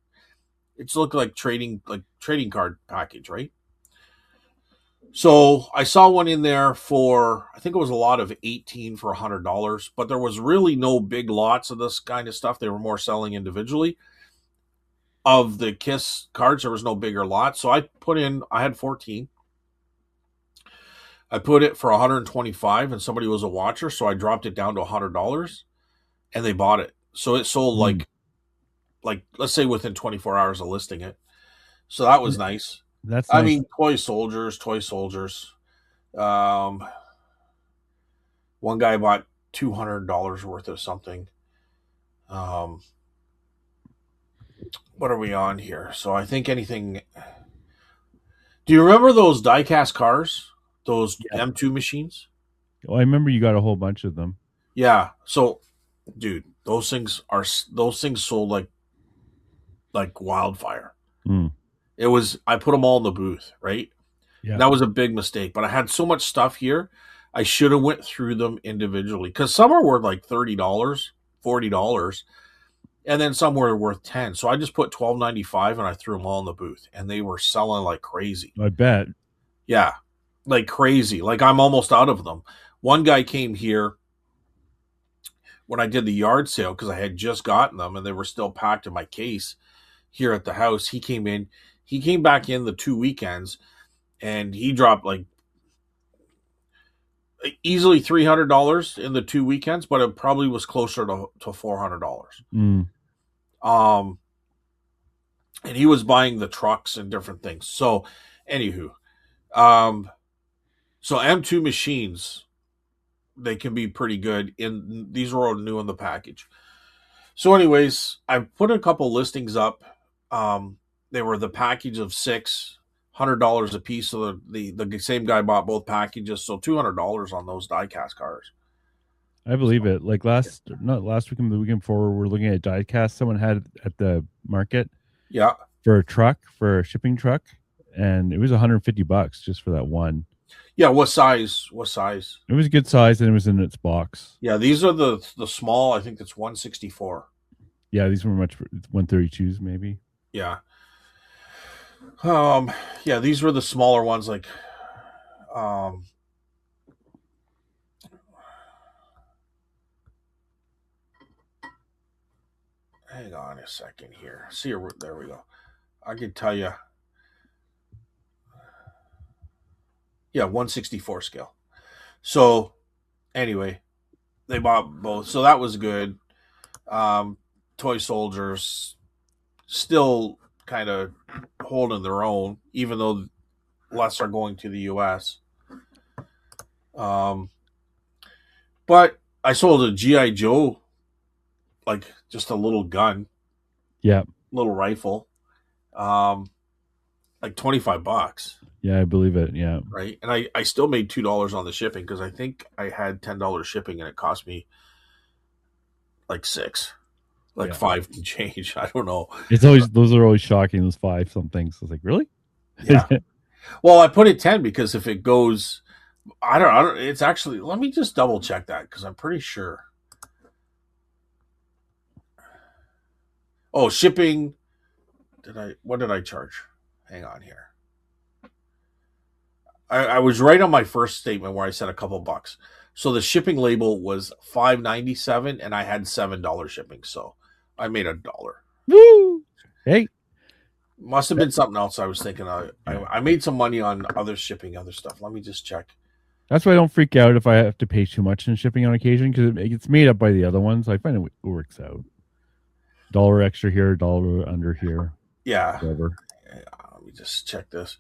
trading card package, right? So I saw one in there for, I think it was a lot of 18 for $100, but there was really no big lots of this kind of stuff. They were more selling individually. Of the Kiss cards, there was no bigger lot. So I had 14. I put it for 125 and somebody was a watcher. So I dropped it down to $100 and they bought it. So it sold Mm. like let's say within 24 hours of listing it. So that was nice. That's I nice. mean, toy soldiers. Um, One guy bought $200 worth of something. Um, what are we on here? So I think anything. Do you remember those diecast cars? Those Yeah. M2 machines? Oh, I remember you got a whole bunch of them. Yeah. So, dude, those things sold like wildfire. Mm. I put them all in the booth, right? Yeah. And that was a big mistake. But I had so much stuff here, I should have went through them individually because some are worth like $30, $40, and then some were worth 10. So I just put $12.95 and I threw them all in the booth, and they were selling like crazy. I bet. Yeah, like crazy. Like I'm almost out of them. One guy came here when I did the yard sale because I had just gotten them and they were still packed in my case here at the house. He came back in the 2 weekends and he dropped like easily $300 in the 2 weekends, but it probably was closer to $400. Mm. Um, and he was buying the trucks and different things. So, anywho, um, so M2 machines, they can be pretty good. These are all new in the package. So, anyways, I put a couple listings up. Um, they were the package of six, $100 a piece. So the same guy bought both packages, so $200 on those diecast cars. I believe it. Like not last weekend, the weekend before, we're looking at diecast. Someone had at the market Yeah, for a shipping truck, and it was $150 just for that one. yeah. What size? What size? It was a good size, and it was in its box. Yeah, these are the small. I think it's 164. Yeah, these were much 132s maybe. Yeah. Um. Yeah, these were the smaller ones. Like, um. Hang on a second here. See, there we go. I can tell you. Yeah, 164 scale. So anyway, they bought both. So that was good. Um, Toy soldiers still kind of holding their own, even though less are going to the U.S. Um, but I sold a GI Joe, like just a little gun, Yeah. little rifle, um, like $25, Yeah, I believe it. Yeah. right? And I still made $2 on the shipping because I think I had $10 shipping and it cost me like six, like Yeah. five to change. I don't know. It's always those are always shocking, those five somethings. I was like, really? Yeah. Well, I put it 10 because if it goes, I don't, it's actually, let me just double check that because I'm pretty sure. Oh, shipping. What did I charge? Hang on here. I was right on my first statement where I said a couple bucks. So the shipping label was $5.97, and I had $7 shipping. So I made $1. Woo! Hey, Must have been something else I was thinking. yeah. I made some money on other shipping, other stuff. Let me just check. That's why I don't freak out if I have to pay too much in shipping on occasion because it gets made up by the other ones. I find it works out. $1 extra here, $1 under here, Yeah. whatever. Let me just check this.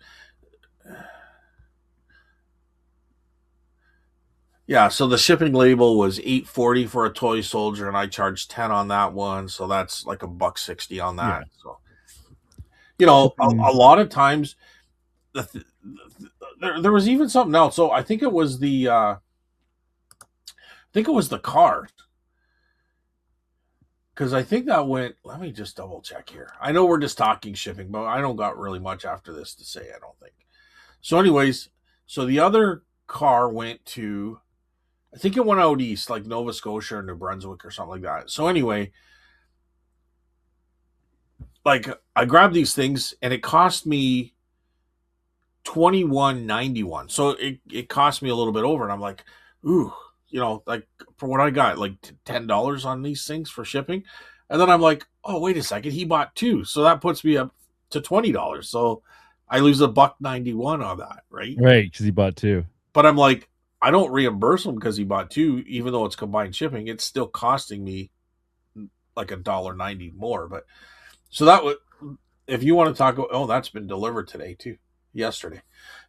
Yeah, so the shipping label was $8.40 for a toy soldier, and I charged 10 on that one, so that's like $1.60 on that. Yeah. So a Shipping, lot of times there was even something else. So I think it was the car, because I think that went. Let me just double check here. I know we're just talking shipping, but I don't got really much after this to say. I don't think. So, anyways, so the other car went to. I think it went out east, like Nova Scotia or New Brunswick or something like that. So anyway, like I grabbed these things and it cost me $21.91. So it cost me a little bit over, and I'm like, ooh, like for what I got, like $10 on these things for shipping. And then I'm like, oh, wait a second, he bought two. So that puts me up to $20. So I lose $1.91 on that, right? right, because he bought two. But I'm like, I don't reimburse him because he bought two, even though it's combined shipping. It's still costing me like $1.90 more. But so that would, if you want to talk, oh, that's been delivered today too, yesterday.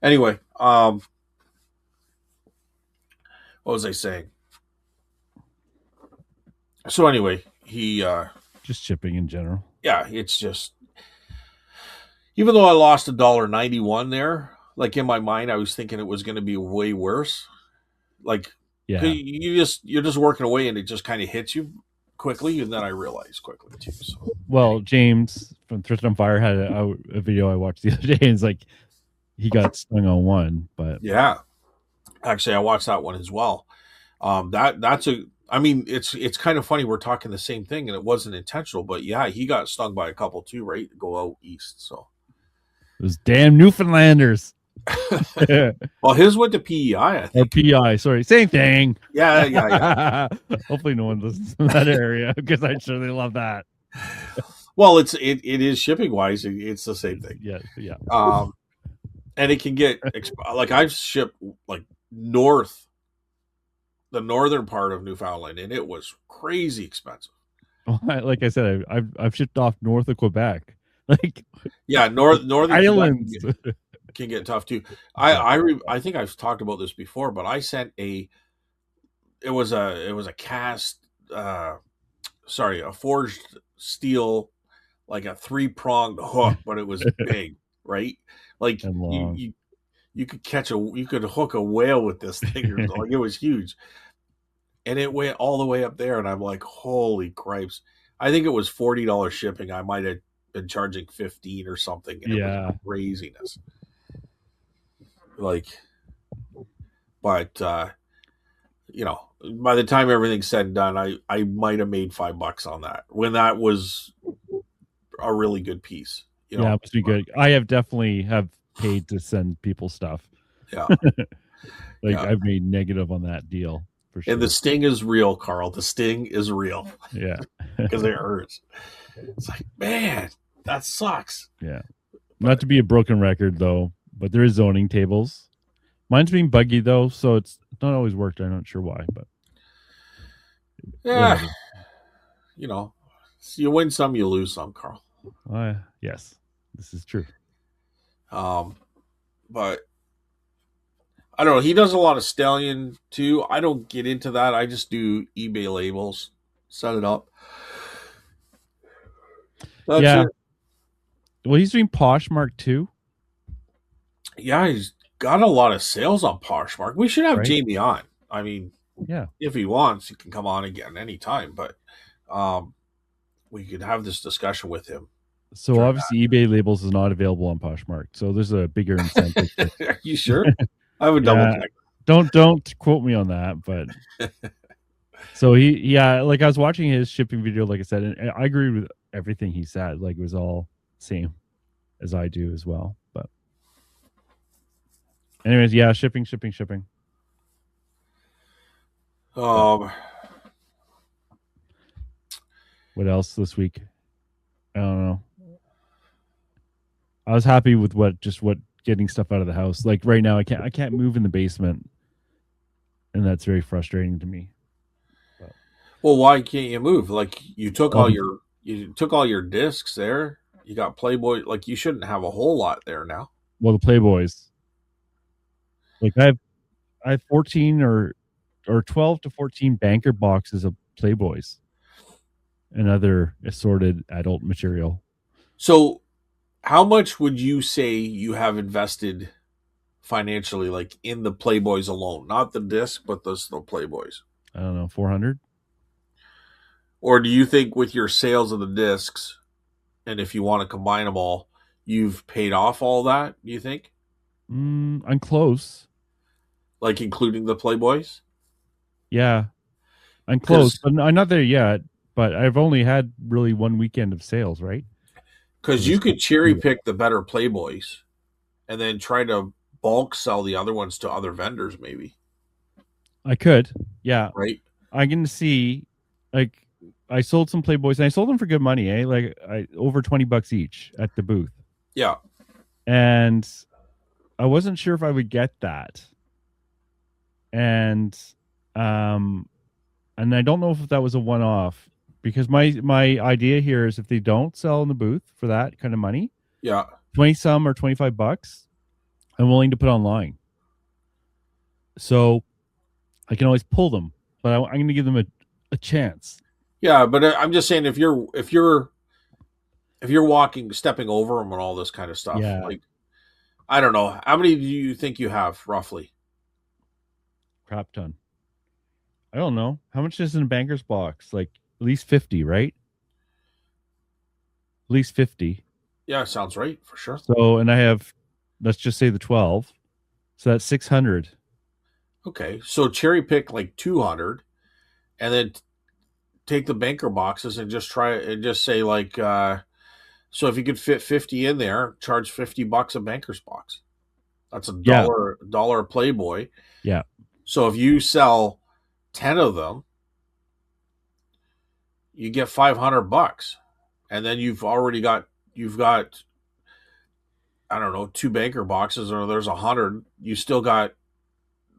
Anyway, what was I saying? So anyway, he, Just shipping in general. yeah, it's just, even though I lost $1.91 there, like in my mind, I was thinking it was going to be way worse. Like, Yeah. you're just working away, and it just kind of hits you quickly, and then I realized quickly too. So, Well, James from Thrift on Fire had a video I watched the other day, and it's like he got stung on one, but yeah, actually, I watched that one as well. That's a. I mean, it's kind of funny. We're talking the same thing, and it wasn't intentional, but yeah, he got stung by a couple too, right? Go out east, so those damn Newfoundlanders. well, his went to PEI, I Or think. PI, sorry, same thing. Yeah. Hopefully, no one listens to that area because I'm sure they love that. Well, it is shipping wise, it's the same thing. Yeah. And it can get like I've shipped like the northern part of Newfoundland, and it was crazy expensive. Well, like I said, I've shipped off north of Quebec, like Yeah, northern islands. Quebec can get tough too. I think I've talked about this before, but I sent it was a cast a forged steel, like a 3-pronged hook, but it was big, right? Like And long. you could hook a whale with this thing. Like it was huge. And it went all the way up there, and I'm like, holy cripes. I think it was $40 shipping. I might have been charging 15 or something. And it was craziness. Like, but by the time everything's said and done, I might have made $5 on that when that was a really good piece. Yeah, it must be good. I have definitely have paid to send people stuff. Yeah. I've made negative on that deal for sure. And the sting is real, Carl. The sting is real. Yeah. Because it hurts. It's like, man, that sucks. Yeah. Not to be a broken record though, but there is zoning tables. Mine's being buggy though, so it's not always worked. I'm not sure why, but yeah, you win some, you lose some, Carl. Yes, this is true. But I don't know. He does a lot of stallion too. I don't get into that. I just do eBay labels, set it up. That's it. Well, he's doing Poshmark too. Yeah, he's got a lot of sales on Poshmark. We should have Right? Jamie on. I mean, Yeah. if he wants, he can come on again anytime. But we could have this discussion with him. So obviously, eBay labels is not available on Poshmark. So there's a bigger incentive. Are you sure? I would double check. Don't quote me on that, but so like I was watching his shipping video, like I said, and I agree with everything he said. Like it was all same as I do as well. But Anyways, yeah, shipping. But Um, what else this week? I don't know. I was happy with what getting stuff out of the house. Like right now, I can't move in the basement, and that's very frustrating to me. But well, why can't you move? Like all the you took all your discs there. You got Playboy. Like you shouldn't have a whole lot there now. well, the Playboys. Like I have 14 or 12 to 14 banker boxes of Playboys and other assorted adult material. So, how much would you say you have invested financially, like in the Playboys alone, not the disc, but the Playboys? I don't know, 400. Or do you think with your sales of the discs, and if you want to combine them all, you've paid off all that? Do you think, I'm close. like including the Playboys? Yeah, I'm close, Because but I'm not there yet. But I've only had really one weekend of sales, right? For you this. could cherry pick the better Playboys and then try to bulk sell the other ones to other vendors, maybe. I could, yeah. Right? I can see, like, I sold some Playboys and I sold them for good money, eh? Like, over $20 each at the booth, Yeah. and I wasn't sure if I would get that, and um, and I don't know if that was a one off because my idea here is if they don't sell in the booth for that kind of money, Yeah. 20 some or $25, I'm willing to put online. So I can always pull them, but I'm going to give them a chance. Yeah, but I'm just saying if you're walking stepping over them and all this kind of stuff, Yeah, like I don't know, how many do you think you have roughly? crap ton. I don't know. How much is in a banker's box? Like at least 50, right? At least 50. Yeah, sounds right for sure. So, and I have, let's just say the 12. So that's 600. Okay, so cherry pick like 200, and then take the banker boxes and just try and just say like, so if you could fit 50 in there, charge $50 a banker's box. That's a Yeah. dollar a Playboy. Yeah. So if you sell 10 of them, you get $500, and then you've got I don't know, two banker boxes, or there's 100. You still got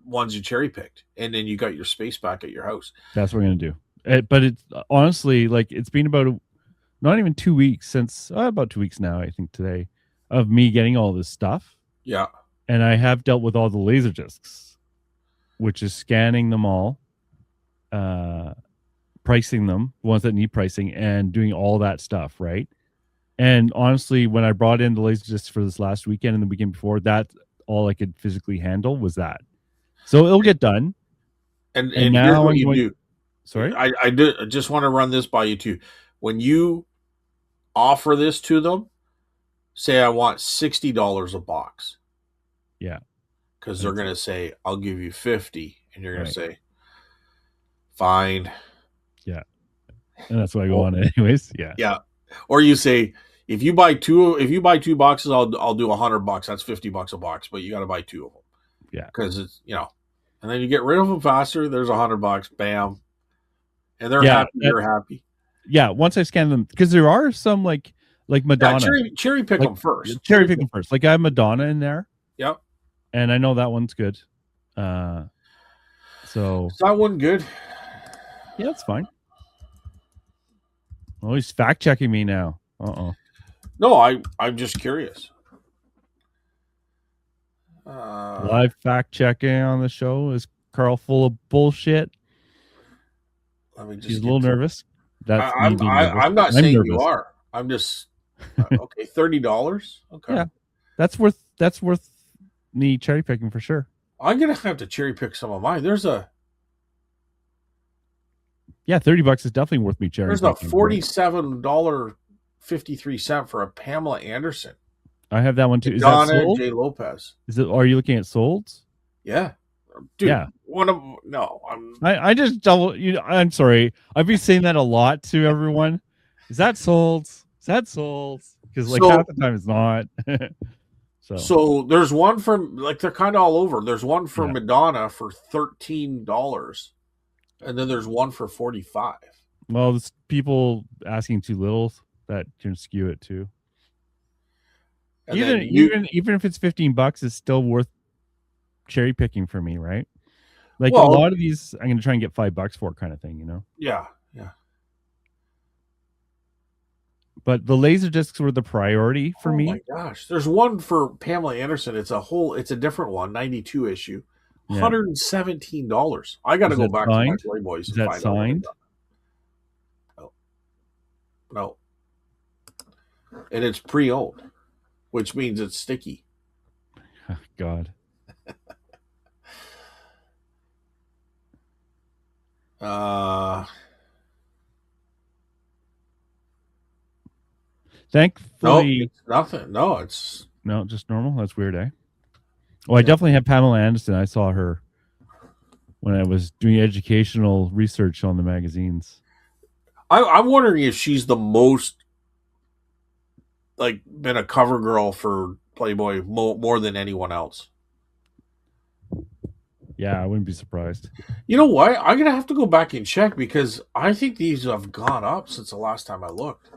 ones you cherry picked, and then you got your space back at your house. That's what we're going to do. But it's honestly like it's been about not even 2 weeks since about 2 weeks now, I think today, of me getting all this stuff. Yeah. And I have dealt with all the laser discs, which is scanning them all, pricing them, the ones that need pricing, and doing all that stuff, right? And honestly, when I brought in the laser discs for this last weekend and the weekend before, that all I could physically handle was that. So it'll get done. And now here's what I'm you going. do. Sorry, I just want to run this by you too. When you offer this to them, say I want $60 a box. Yeah. Because they're gonna say, I'll give you 50, and you're gonna Right. say, fine. Yeah. And that's why I go on anyways. Yeah. Yeah. Or you say, if you buy two boxes, I'll do $100. That's $50 a box, but you got to buy two of them. Yeah. Because it's and then you get rid of them faster. There's $100. Bam, and they're Yeah, happy. You're happy. Yeah. Once I scan them, because there are some like Madonna. Yeah, cherry pick them first. Cherry pick them first. Like I have Madonna in there. Yep. And I know that one's good. So is that one good? Yeah, it's fine. Oh, he's fact checking me now. No, I'm just curious. Live fact checking on the show. Is Carl full of bullshit? He's a little nervous. That's I'm not saying nervous. You are. I'm just okay. $30. Okay. Yeah, that's worth me cherry picking for sure. I'm gonna have to cherry pick some of mine. There's a $30 is definitely worth me cherry picking. There's a $47.53 for a Pamela Anderson. I have that one too. Is Donna that sold? J. Lopez. Are you looking at solds? Yeah. Dude, yeah. I just double. I'm sorry. I've been saying that a lot to everyone. Is that sold? Is that sold? Because half the time it's not. So there's one from, like, they're kind of all over. There's one for yeah. Madonna for $13, and then there's one for 45. Well, it's people asking too little that can skew it too. And Even then you, even if it's $15, it's still worth cherry picking for me, right? Like a well, lot of these, I'm gonna try and get $5 for kind of thing, you know. yeah, yeah. But the laser discs were the priority for Oh my me. gosh, there's one for Pamela Anderson. It's a different one, 92 issue, Yeah. $117. I got to Is go that back to my signed? Playboys Is and that find out what I signed? got. No, no, and it's pre-owned, which means it's sticky. God. Uh, no, Thankfully, it's nothing. No, it's no, just normal. That's weird, eh? Well, I yeah. definitely have Pamela Anderson. I saw her when I was doing educational research on the magazines. I'm wondering if she's the most, like, been a cover girl for Playboy more than anyone else. Yeah, I wouldn't be surprised. You know what? I'm gonna have to go back and check because I think these have gone up since the last time I looked.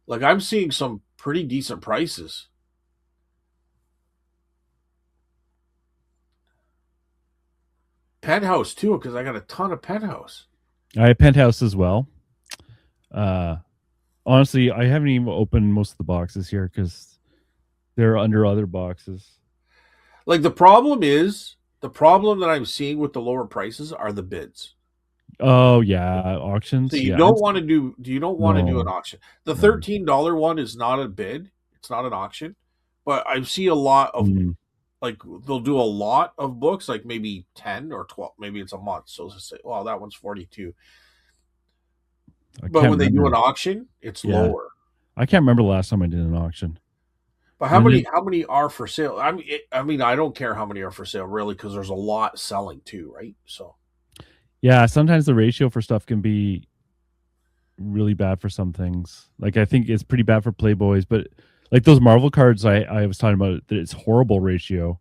Like, I'm seeing some pretty decent prices. Penthouse too, because I got a ton of Penthouse. I have Penthouse as well. Uh, Honestly, I haven't even opened most of the boxes here because they're under other boxes. Like, the problem that I'm seeing with the lower prices are the bids. Oh yeah, So auctions. you Yeah, don't want to do you don't want to do an no, auction. The no. $13 one is not a bid. It's not an auction. But I see a lot of, Mm, like, they'll do a lot of books, like maybe 10 or 12, maybe it's a month. So just say, well, that one's 42. I But can't when they do an remember. auction, it's Yeah, lower. I can't remember the last time I did an auction. But And then, how many are for sale? I mean, I don't care how many are for sale, really, because there's a lot selling too, right? So yeah, sometimes the ratio for stuff can be really bad for some things. Like I think it's pretty bad for Playboys, but like those Marvel cards I was talking about, that it's horrible ratio.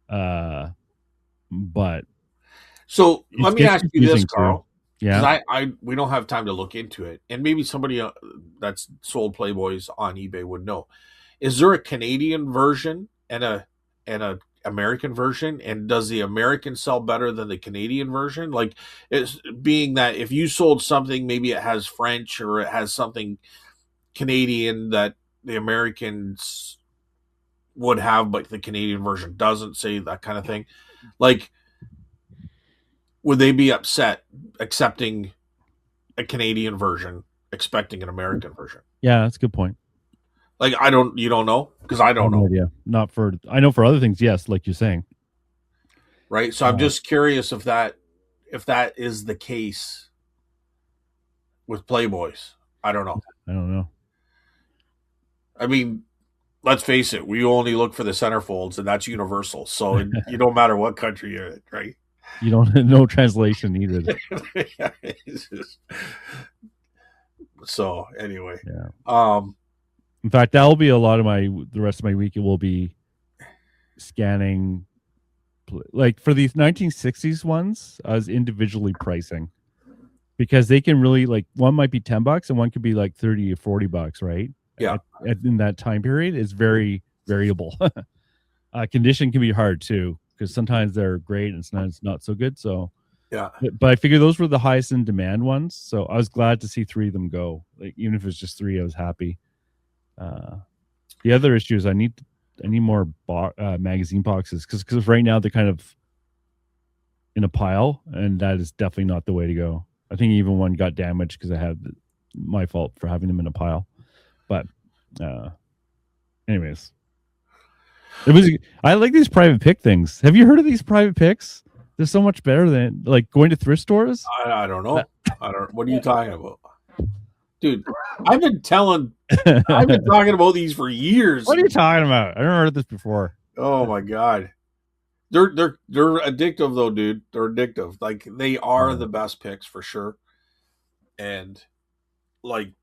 uh, but so it let me gets ask you this, confusing too. Carl, because Yeah. I we don't have time to look into it, and maybe somebody that's sold Playboys on eBay would know. Is there a Canadian version and a American version, and does the American sell better than the Canadian version? Like, it's being that if you sold something, maybe it has French or it has something Canadian that the Americans would have, but the Canadian version doesn't, say that kind of thing. Like, would they be upset accepting a Canadian version, expecting an American version? Yeah, that's a good point. Like, you don't know, because I I don't have no know, idea. Not for I know for other things, yes, like you're saying. right? So I'm Uh, just curious if that is the case with Playboys. I don't know. I don't know. I mean, let's face it, we only look for the centerfolds, and that's universal. So you don't matter what country you're in, right? You don't no translation needed. Just, so anyway, Yeah. um, In fact, that'll be a lot of the rest of my week. It will be scanning, like for these 1960s ones. I was individually pricing because they can really, like, one might be $10 and one could be like 30 or $40, right? yeah, In that time period, it's very variable. Condition can be hard too because sometimes they're great and sometimes not so good. So, yeah. but I figured those were the highest in demand ones. So I was glad to see three of them go. Like even if it's just three, I was happy. Uh, the other issue is I need more magazine boxes because right now they're kind of in a pile, and that is definitely not the way to go. I think even one got damaged because I had my fault for having them in a pile. But anyways, it was. I like these private pick things. Have you heard of these private picks? They're so much better than like going to thrift stores. I don't Uh, know. I don't. What are you talking about, dude? I've been telling. I've been talking about these for years. What are you talking about? I never heard of this before. Oh my god, they're addictive though, dude. They're addictive. Like, they are the best picks for sure. And, like,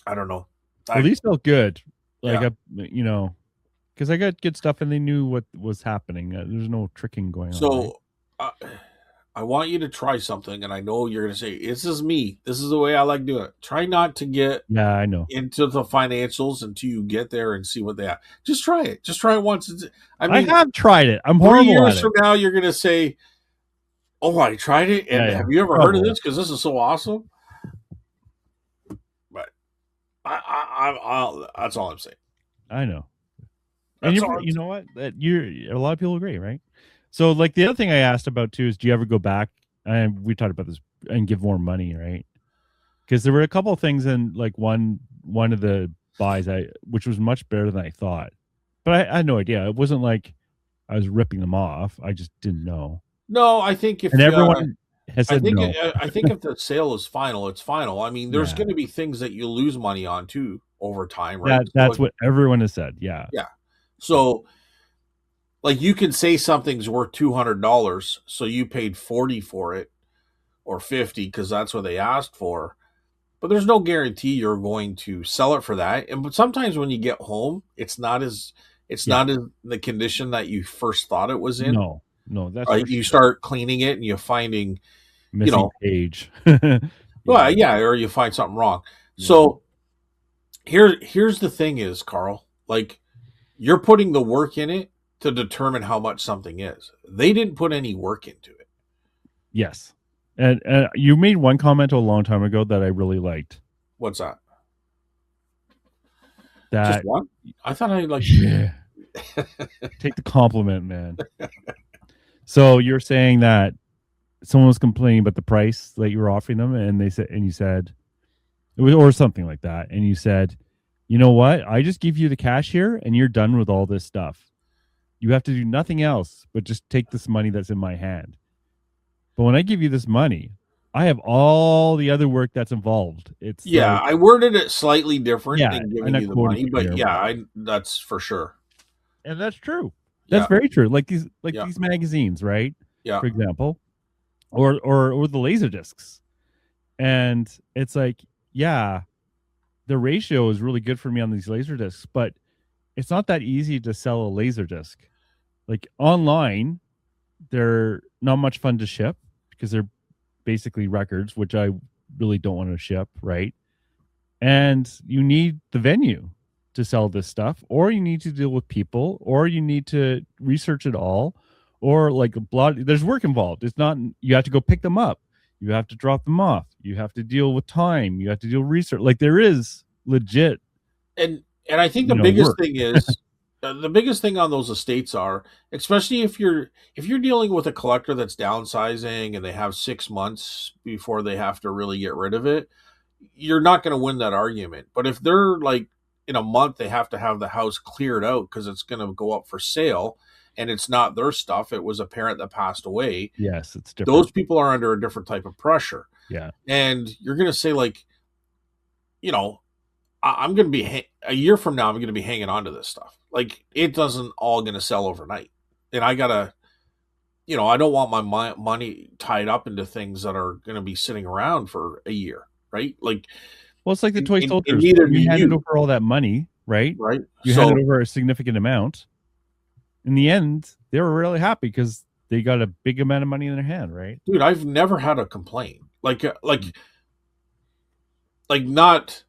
I don't know. Well, these felt good. like Yeah. because I got good stuff and they knew what was happening. There's no tricking going on, right? So uh, I want you to try something, and I know you're going to say, "This is me. This is the way I like doing it." Try not to get Yeah, I know. into the financials until you get there and see what they have. Just try it. Just try it once. I I mean, have tried it. I'm three horrible at years it. from now, you're going to say, "Oh, I tried it, and Yeah, yeah. have you ever heard of Probably. this? Because this is so awesome." But that's all I'm saying. I know. And That's all I'm you saying. know what? That you're a lot of people agree, right? So like the other thing I asked about too is do you ever go back and we talked about this and give more money, right? Because there were a couple of things in like one of the buys which was much better than I thought. But I had no idea. It wasn't like I was ripping them off. I just didn't know. No, I think And if everyone has said no. I think if the sale is final, it's final. I mean, there's Yeah. going to be things that you lose money on too over time, right? So That's what everyone has said. Yeah. yeah, so like you can say something's worth $200, so you paid 40 for it or 50 because that's what they asked for. But there's no guarantee you're going to sell it for that. And but sometimes when you get home, it's Yeah. not in the condition that you first thought it was in. No. No, that's Right? for You sure. start cleaning it and you're finding, you Missing know, page. well, Yeah. yeah, or you find something wrong. Yeah. So here's the thing is, Carl, like you're putting the work in it to determine how much something is. They didn't put any work into it. Yes. And you made one comment a long time ago that I really liked. What's that? Just That one? I thought I like. yeah, take the compliment, man. So you're saying that someone was complaining about the price that you were offering them, and you said it was or something like that, and you said, you know what? I just give you the cash here, and you're done with all this stuff. You have to do nothing else but just take this money that's in my hand. But when I give you this money, I have all the other work that's involved. It's Yeah, like, I worded it slightly different yeah, than I'm giving not you the quoting money, you but here, yeah, but I that's for sure. and that's true. That's Yeah, very true. Like yeah, these magazines, right? yeah. For example, or the laser discs. And it's like, yeah, the ratio is really good for me on these laser discs, but it's not that easy to sell a laser disc. Like online, they're not much fun to ship because they're basically records, which I really don't want to ship, right? And you need the venue to sell this stuff, or you need to deal with people, or you need to research it all, or like a blood. There's work involved. It's not you have to go pick them up, you have to drop them off, you have to deal with time, you have to deal with research. Like there is legit, And I think the biggest work. thing is the biggest thing on those estates are, especially if you're dealing with a collector that's downsizing and they have 6 months before they have to really get rid of it, you're not going to win that argument. But if they're like in a month they have to have the house cleared out because it's going to go up for sale and it's not their stuff, it was a parent that passed away. Yes, it's different. Those people are under a different type of pressure. Yeah. And you're going to say like, you know, I'm going to be a year from now. I'm going to be hanging on to this stuff. Like it doesn't all going to sell overnight, and I gotta, I don't want my money tied up into things that are going to be sitting around for a year, right? Like, Well, it's like the toy and soldiers. neither do You handed you, over all that money, right? right? You handed So, over a significant amount. In the end, they were really happy because they got a big amount of money in their hand, right? dude, I've never had a complaint. Like not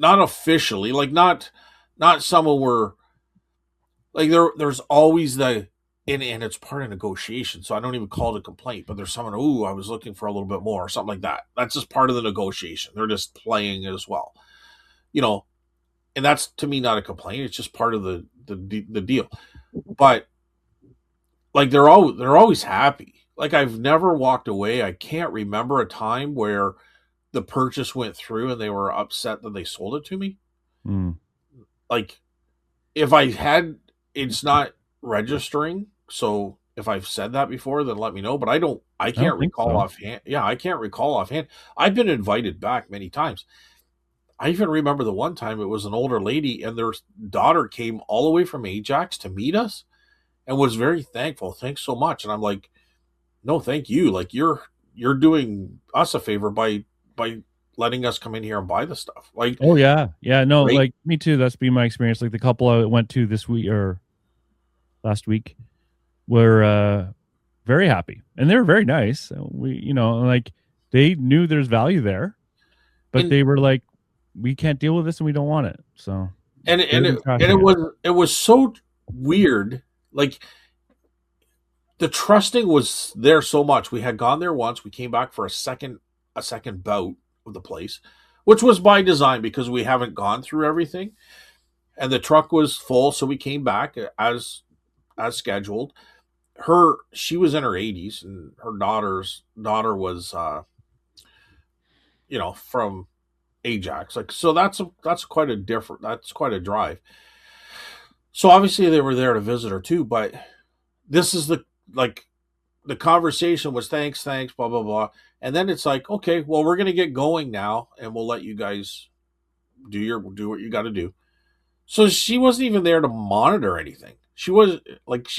officially, like not someone where like there's always the and it's part of negotiation, so I don't even call it a complaint, but there's someone, ooh, I was looking for a little bit more or something like that. That's just part of the negotiation. They're just playing as well, you know, and that's to me not a complaint. It's just part of the deal. But like they're always happy. Like I've never walked away. I can't remember a time where the purchase went through and they were upset that they sold it to me. Mm. Like if I had, it's not registering. So if I've said that before, then let me know. But I I don't can't think recall so. offhand. Yeah, I can't recall offhand. I've been invited back many times. I even remember the one time it was an older lady and their daughter came all the way from Ajax to meet us and was very thankful. Thanks so much. And I'm like, no, thank you. Like you're doing us a favor by letting us come in here and buy the stuff. Like, Oh yeah, yeah. No, right? like me too. That's been my experience. Like the couple I went to this week or last week were very happy, and they were very nice. We, like they knew there's value there, but And they were like, we can't deal with this, and we don't want it. So and they're and it, and trashing it. it was so weird. Like the trusting was there so much. We had gone there once. We came back for a second bout of the place, which was by design because we haven't gone through everything. And the truck was full, so we came back as scheduled. She was in her 80s, and her daughter was from Ajax. Like, so that's quite a drive. So obviously they were there to visit her too, but this is like the conversation was thanks, blah blah blah. And then it's like, okay, well, we're gonna get going now and we'll let you guys do what you gotta do. So she wasn't even there to monitor anything. She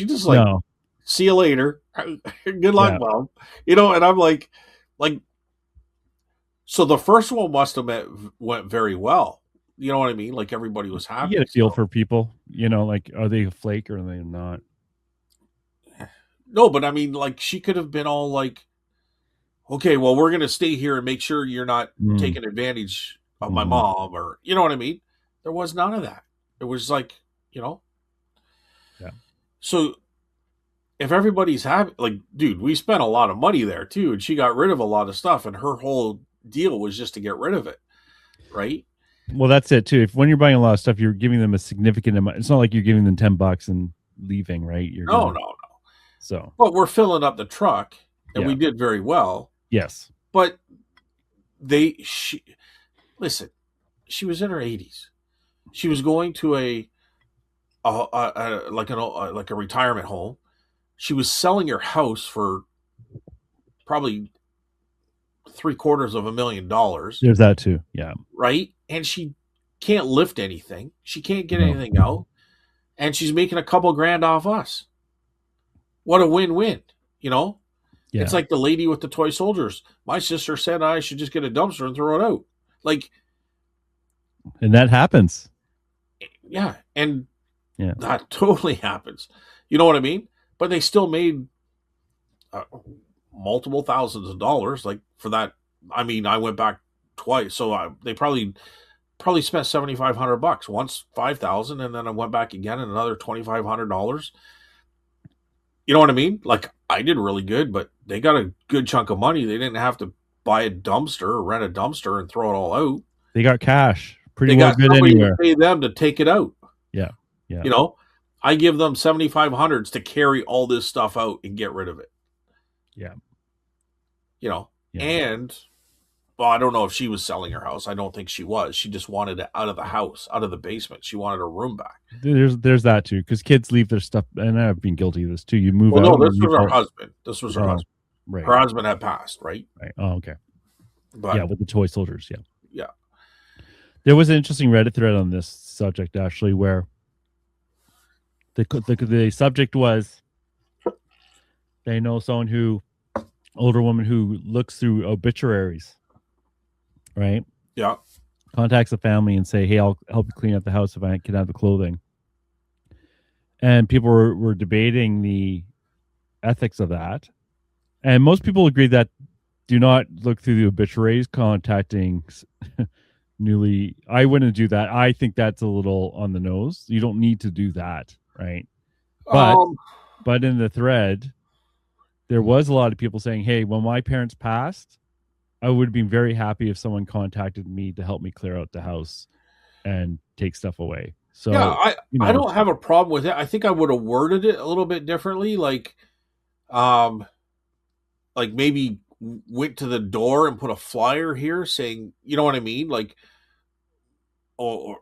just like, No, see you later. Good luck, yeah, mom. And I'm like, so the first one must have went very well. You know what I mean? Like everybody was you get happy. a feel So for people. Like are they a flake or are they not? no, but I mean, like she could have been all like, okay, well, we're gonna stay here and make sure you're not Mm, taking advantage of my mm, mom, or you know what I mean. There was none of that. It was like, you know, yeah, so if everybody's happy, like, dude, we spent a lot of money there too, and she got rid of a lot of stuff, and her whole deal was just to get rid of it, right? well, that's it too. If when you're buying a lot of stuff, you're giving them a significant amount. It's not like you're giving them $10 and leaving, right? You're No, gonna no, so but we're filling up the truck, and yeah, we did very well. yes, But she listen, she was in her 80s. She was going to like a retirement home. She was selling her house for probably $750,000, there's that too. Yeah, right? And she can't lift anything. She can't get no, anything out, and she's making a couple grand off us. What a win-win, you know? It's yeah, like the lady with the toy soldiers. My sister said I should just get a dumpster and throw it out. Like, and that happens. yeah, and Yeah, that totally happens. You know what I mean? But they still made uh, multiple thousands of dollars, like for that. I mean, I went back twice, so they probably spent $7,500. Once 5,000, and then I went back again and another $2,500. You know what I mean? Like I did really good, but they got a good chunk of money. They didn't have to buy a dumpster or rent a dumpster and throw it all out. they got cash. Pretty They well got good somebody to anywhere. pay them to take it out. Yeah, yeah, You know, I give them 7,500s to carry all this stuff out and get rid of it. yeah, You know, yeah. and well, I don't know if she was selling her house. I don't think she was. She just wanted it out of the house, out of the basement. She wanted her room back. There's that too because kids leave their stuff, and I've been guilty of this too. You move Well, out no, and this you leave was her all. husband. This was her Oh, husband. right, Her husband had passed, right? right. Oh, okay. Yeah, But with the toy soldiers. Yeah, yeah. there was an interesting Reddit thread on this subject actually, where the subject was they know someone who older woman who looks through obituaries, right? Yeah. Contacts the family and say, "Hey, I'll help you clean up the house if I can have the clothing." And people were debating the ethics of that, and most people agree that do not look through the obituaries contacting newly. I wouldn't do that. I think that's a little on the nose. You don't need to do that, right? But Um, but in the thread, there was a lot of people saying, "Hey, when my parents passed, I would have been very happy if someone contacted me to help me clear out the house and take stuff away." yeah, So, I don't have a problem with it. I think I would have worded it a little bit differently, um, like maybe went to the door and put a flyer here saying, you know what I mean, or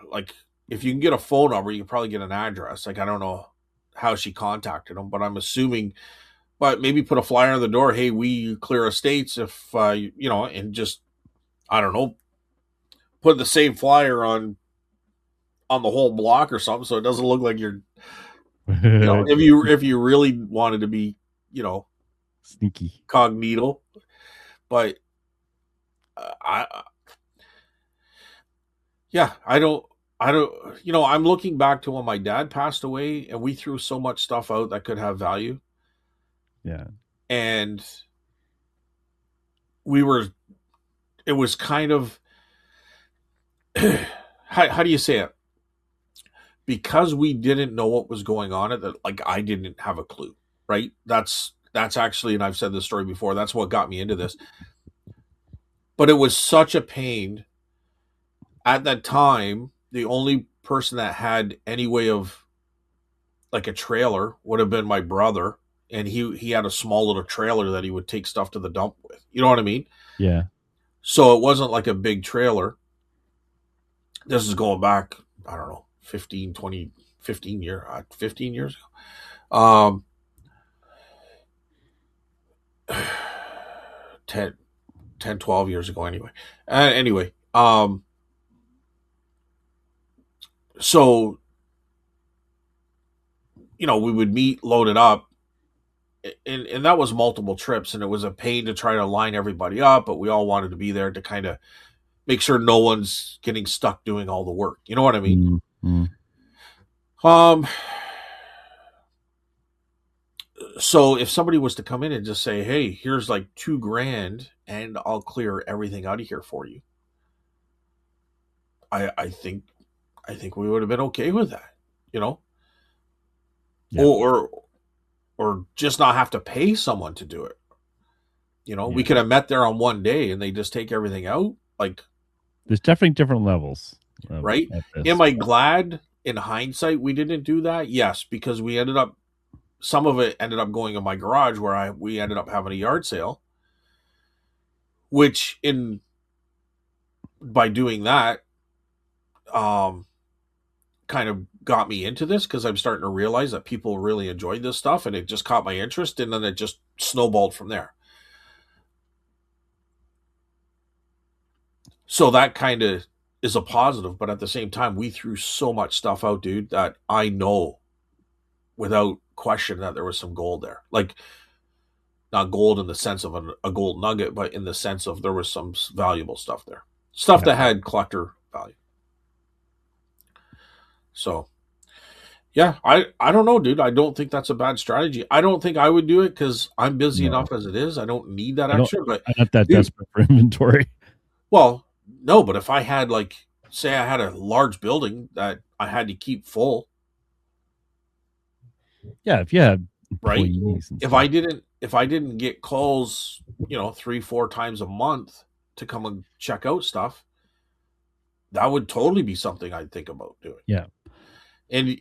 like if you can get a phone number, you can probably get an address. Like I don't know how she contacted them, but I'm assuming. But maybe put a flyer on the door. Hey, we clear estates if and just I don't know, put the same flyer on the whole block or something, so it doesn't look like you're if you really wanted to be sneaky. cognito. But I yeah, I don't, I'm looking back to when my dad passed away and we threw so much stuff out that could have value. Yeah. And we were, it was kind of, how do you say it? Because we didn't know what was going on, like I didn't have a clue, right? That's actually, and I've said this story before, that's what got me into this. But it was such a pain at that time. The only person that had any way of like a trailer would have been my brother, and he had a small little trailer that he would take stuff to the dump with. You know what I mean? Yeah. So it wasn't like a big trailer. This is going back, I don't know, 15, 20, 15 years ago. 10, 10, 12 years ago anyway. Anyway, so, we would meet, load it up, and that was multiple trips, and it was a pain to try to line everybody up, but we all wanted to be there to kind of make sure no one's getting stuck doing all the work. You know what I mean? Mm-hmm. Um, so if somebody was to come in and just say, "Hey, here's like $2,000, and I'll clear everything out of here for you," I think we would have been okay with that, you know, Yeah. or just not have to pay someone to do it. We Yeah. could have met there on one day and they just take everything out, like, There's definitely different levels right? of Am this. I glad in hindsight we didn't do that? Yes, because some of it ended up going in my garage where we ended up having a yard sale, which in by doing that, um, kind of got me into this because I'm starting to realize that people really enjoyed this stuff and it just caught my interest and then it just snowballed from there. So that kind of is a positive, but at the same time, we threw so much stuff out, dude, that I know without question that there was some gold there. Like, not gold in the sense of a gold nugget, but in the sense of there was some valuable stuff there. Stuff Yeah. that had collector value. So, yeah, I don't know, dude. I don't think that's a bad strategy. I don't think I would do it because I'm busy No, enough as it is. I don't need that I don't. extra. But, I'm not that dude, desperate for inventory. well, no, but if I had, like, say I had a large building that I had to keep full, Yeah, if you have right? employees and If stuff. I didn't get calls, 3, 4 times a month to come and check out stuff, that would totally be something I'd think about doing. Yeah. And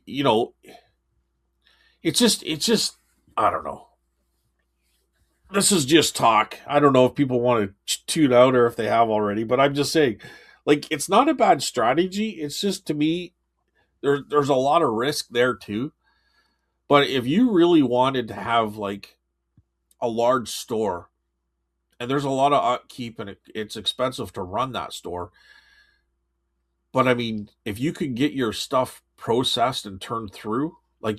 it's just I don't know. This is just talk. I don't know if people want to tune out or if they have already, but I'm just saying, like, it's not a bad strategy. It's just, to me, there's a lot of risk there too. But if you really wanted to have like a large store, and there's a lot of upkeep and it's expensive to run that store, but I mean, if you could get your stuff processed and turned through, like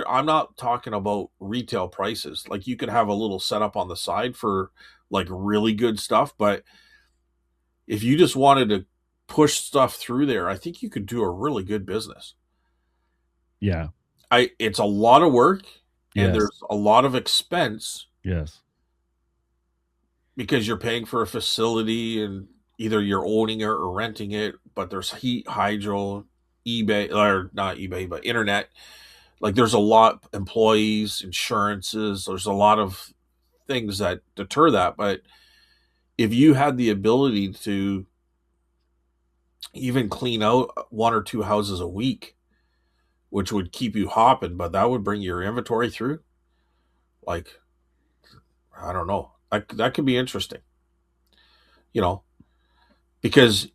I'm not talking about retail prices. Like, you could have a little setup on the side for like really good stuff, but if you just wanted to push stuff through there, I think you could do a really good business. Yeah. It's a lot of work and Yes. there's a lot of expense Yes. because you're paying for a facility and either you're owning it or renting it, but there's heat, hydro, eBay, or not eBay, but internet. Like, there's a lot, employees, insurances, there's a lot of things that deter that. But if you had the ability to even clean out 1 or 2 houses a week, which would keep you hopping, but that would bring your inventory through, like, I don't know. That could be interesting, you know, because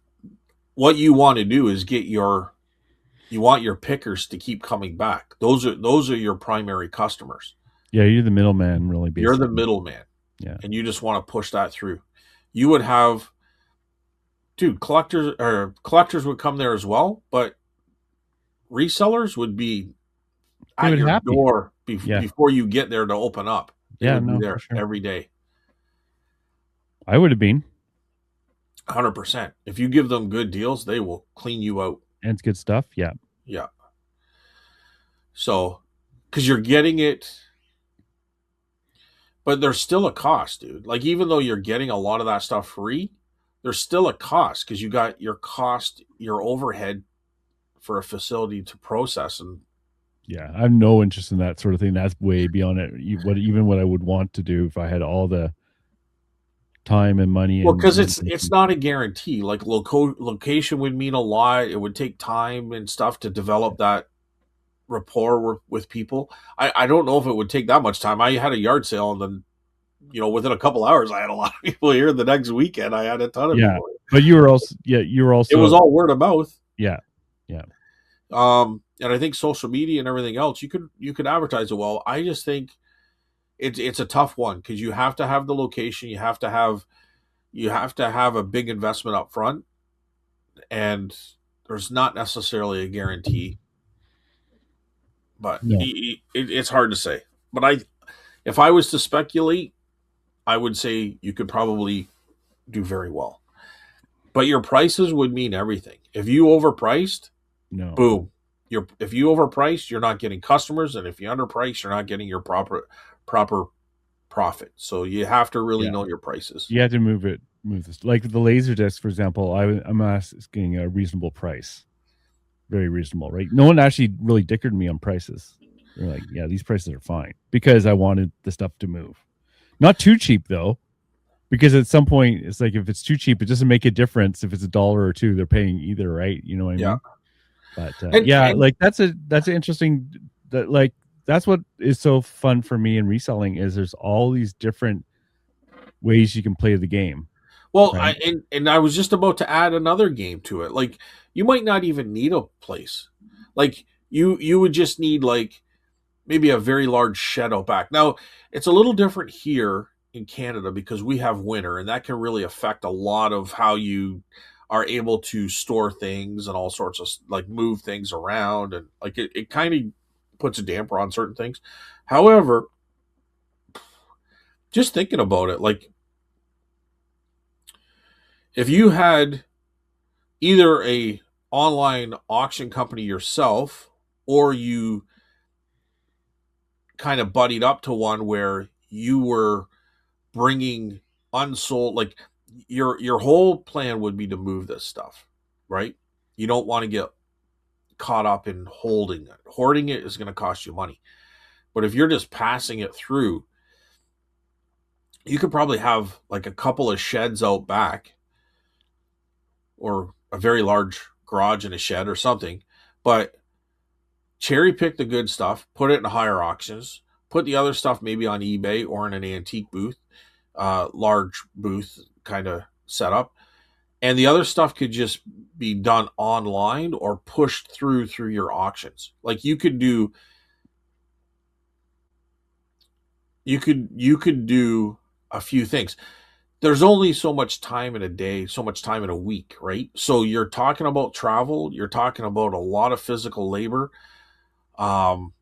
what you want to do is you want your pickers to keep coming back. Those are your primary customers. Yeah, you're the middleman, really, You're the basically. middleman, Yeah. and you just want to push that through. You would have, dude, collectors would come there as well, but resellers would be They at would your happy. door Yeah. before you get there to open up. They would be Yeah, there no, for sure. every day. I would have been. 100%. If you give them good deals, they will clean you out. And it's good stuff. Yeah. Yeah. So, because you're getting it, but there's still a cost, dude. Like, even though you're getting a lot of that stuff free, there's still a cost because you got your cost, your overhead for a facility to process. And Yeah. I have no interest in that sort of thing. That's way beyond it. Even what I would want to do if I had all the time and money well, and because it's resources. not a guarantee. Like, location would mean a lot. It would take time and stuff to develop that rapport with people. I don't know if it would take that much time. I had a yard sale, and then within a couple hours, I had a lot of people here. The next weekend, I had a ton of Yeah. people. But you were also, yeah, you were It was also, all word of mouth. yeah. Yeah. And I think social media and everything else, you could advertise it well. I just think it's a tough one because you have to have the location, you have to have a big investment up front, and there's not necessarily a guarantee, but No. it's hard to say. But if I was to speculate, I would say you could probably do very well. But your prices would mean everything. If you overpriced, No. boom. If you overprice, you're not getting customers, and if you underprice, you're not getting your proper profit. So you have to really Yeah. know your prices. You had to move this. Like the laser disc, for example, I'm asking a reasonable price. Very reasonable, right? No one actually really dickered me on prices. They're like, yeah, these prices are fine because I wanted the stuff to move. Not too cheap though, because at some point it's like if it's too cheap, it doesn't make a difference if it's $1 or two. They're paying either, right? You know what I Yeah, mean? But and yeah, and like that's an interesting. That like that's what is so fun for me in reselling is there's all these different ways you can play the game, well, right? and I was just about to add another game to it. Like, you might not even need a place. Like, you would just need, like, maybe a very large shed out back. Now, it's a little different here in Canada because we have winter, and that can really affect a lot of how you are able to store things and all sorts of, like, move things around, and like it kind of puts a damper on certain things. However, just thinking about it, like, if you had either a online auction company yourself, or you kind of buddied up to one where you were bringing unsold, like, your whole plan would be to move this stuff, right? You don't want to get caught up in holding it. Hoarding it is going to cost you money. But if you're just passing it through, you could probably have like a couple of sheds out back, or a very large garage and a shed or something, but cherry pick the good stuff, put it in higher auctions, put the other stuff maybe on eBay or in an antique booth, large booth kind of setup, and the other stuff could just be done online or pushed through your auctions. Like, you could do a few things. There's only so much time in a day, so much time in a week, right? So you're talking about travel, you're talking about a lot of physical labor, um,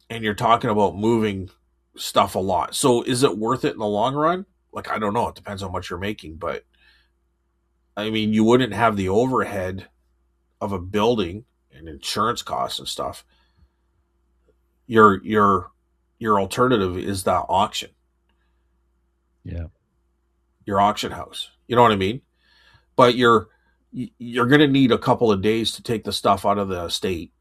and you're talking about moving stuff a lot. So is it worth it in the long run? Like, I don't know. It depends on what you're making, but I mean, you wouldn't have the overhead of a building and insurance costs and stuff. Your alternative is that auction, Yeah. your auction house. You know what I mean? But you're going to need a couple of days to take the stuff out of the estate.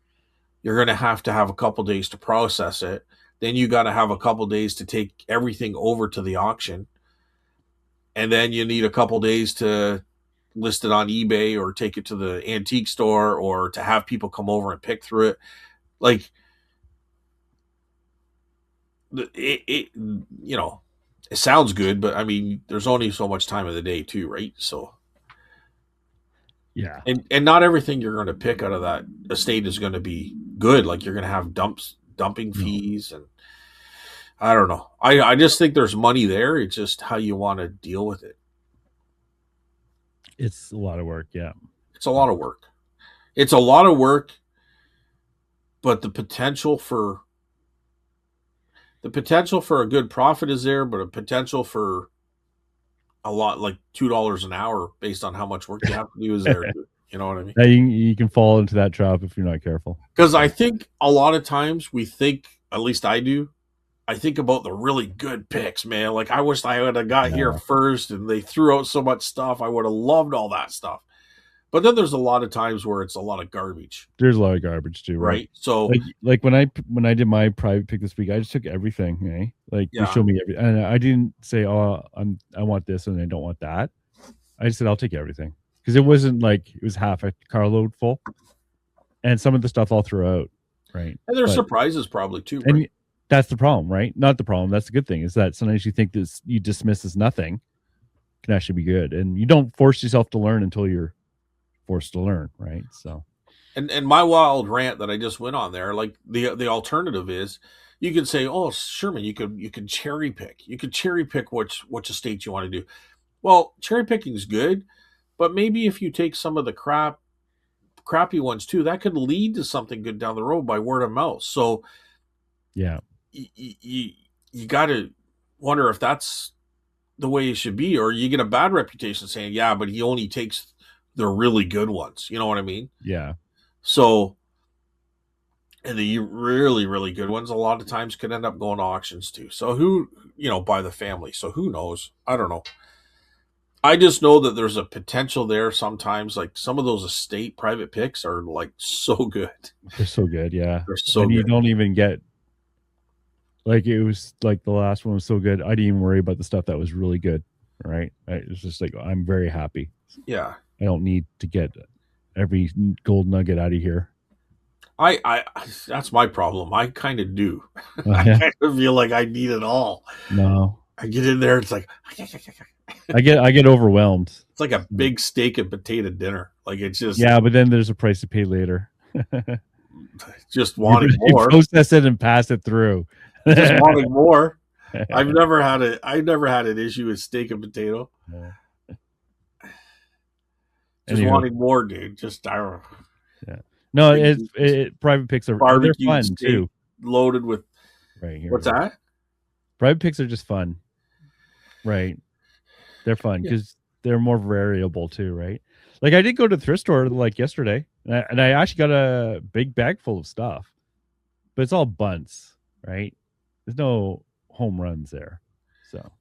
You're going to have a couple of days to process it. Then you got to have a couple of days to take everything over to the auction, and then you need a couple of days to list it on eBay or take it to the antique store or to have people come over and pick through it. Like, it it sounds good, but I mean, there's only so much time of the day too, right? So, Yeah. and not everything you're going to pick out of that estate is going to be good. Like, you're going to have dumping No. fees, and I don't know. I just think there's money there. It's just how you want to deal with it. It's a lot of work. Yeah. It's a lot of work. It's a lot of work, but the potential for a good profit is there, but a potential for a lot, like $2 an hour based on how much work you have to do is there too. You know what I mean? Yeah, you can fall into that trap if you're not careful. Because I So think a lot of times we think, at least I do, I think about the really good picks, man. Like I wish I would have got here no, first and they threw out so much stuff. I would have loved all that stuff. But then there's a lot of times where it's a lot of garbage, there's a lot of garbage too, right? right? So Like when I did my private pick this week, I just took everything. Like they yeah, showed me every, and I didn't say, "Oh, I want this and I don't want that." I just said, "I'll take everything," because it wasn't like it was half a carload full, and some of the stuff I'll throw out, right? and there's But surprises probably too, right? and that's the problem, right? Not the problem. That's the good thing is that sometimes you think this you dismiss as nothing can actually be good, and you don't force yourself to learn until you're forced to learn, right? So And my wild rant that I just went on there, like the alternative is, you could say, oh Sherman, you could cherry pick, you could cherry pick which estate you want to do. Well, cherry picking is good, but maybe if you take some of the crappy ones too, that could lead to something good down the road by word of mouth. So yeah, you got to wonder if that's the way it should be, or you get a bad reputation saying, yeah, but he only takes the really good ones. You know what I mean? yeah. So, and the really, really good ones, a lot of times could end up going to auctions too. So, by the family. So, who knows? I don't know. I just know that there's a potential there sometimes. Like some of those estate private picks are like so good. They're so good, yeah. They're so And you good. don't even get like it was like the last one was so good. I didn't even worry about the stuff that was really good. Right? It was just like I'm very happy. Yeah. I don't need to get every gold nugget out of here. I that's my problem. I kind of do. Oh I yeah, kind of feel like I need it all. no, I get in there, it's like I get overwhelmed. it's like a big steak and potato dinner. Like it's Yeah, but then there's a price to pay later. just wanting You more, process it and pass it through. just wanting more. I've never had an issue with steak and potato. Just Anywho, wanting more, dude. Just yeah. No, big private picks are they're barbecued fun steak too. loaded with Right here we what's go. that? Private picks are just fun, right? They're fun Yeah. because they're more variable too, right? Like I did go to the thrift store like yesterday, and I actually got a big bag full of stuff, but it's all bunts, right? There's no home runs there, so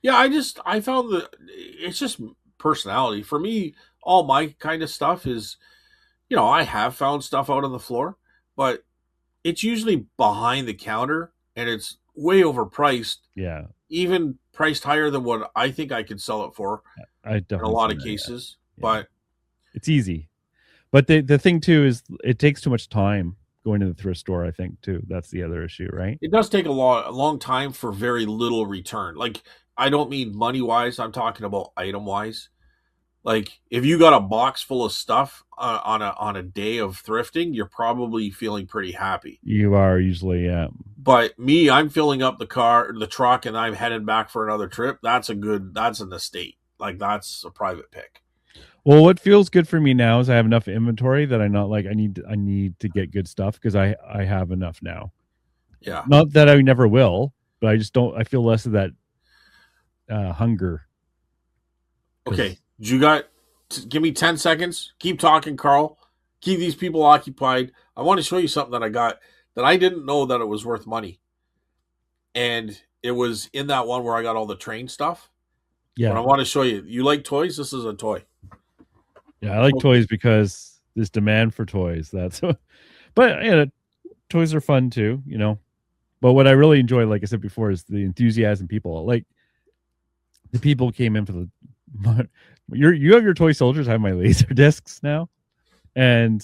Yeah, I found that it's just personality. For me, all my kind of stuff is, I have found stuff out on the floor, but it's usually behind the counter and it's way overpriced, yeah, even priced higher than what I think I could sell it for I in a definitely lot seen of that. cases. Yeah, But it's easy, but the thing too is it takes too much time going to the thrift store. I think too that's the other issue, right? it does take a long time for very little return. Like I don't mean money wise, I'm talking about item wise. Like if you got a box full of stuff on a day of thrifting, you're probably feeling pretty happy. You are usually, But me, I'm filling up the truck, and I'm heading back for another trip. That's an estate. Like that's a private pick. well, what feels good for me now is I have enough inventory that I'm not like I need to get good stuff because I have enough now. Yeah. Not that I never will, but I just don't. I feel less of that hunger Okay. because You got, give me 10 seconds. Keep talking, Carl. Keep these people occupied. I want to show you something that I got that I didn't know that it was worth money. And it was in that one where I got all the train stuff. But yeah, I want to show you. You like toys? This is a toy. yeah, I like Oh, toys because there's demand for toys. That's but toys are fun too, But what I really enjoy, like I said before, is the enthusiasm people like. The people came in for the you have your toy soldiers. I have my laser discs now, and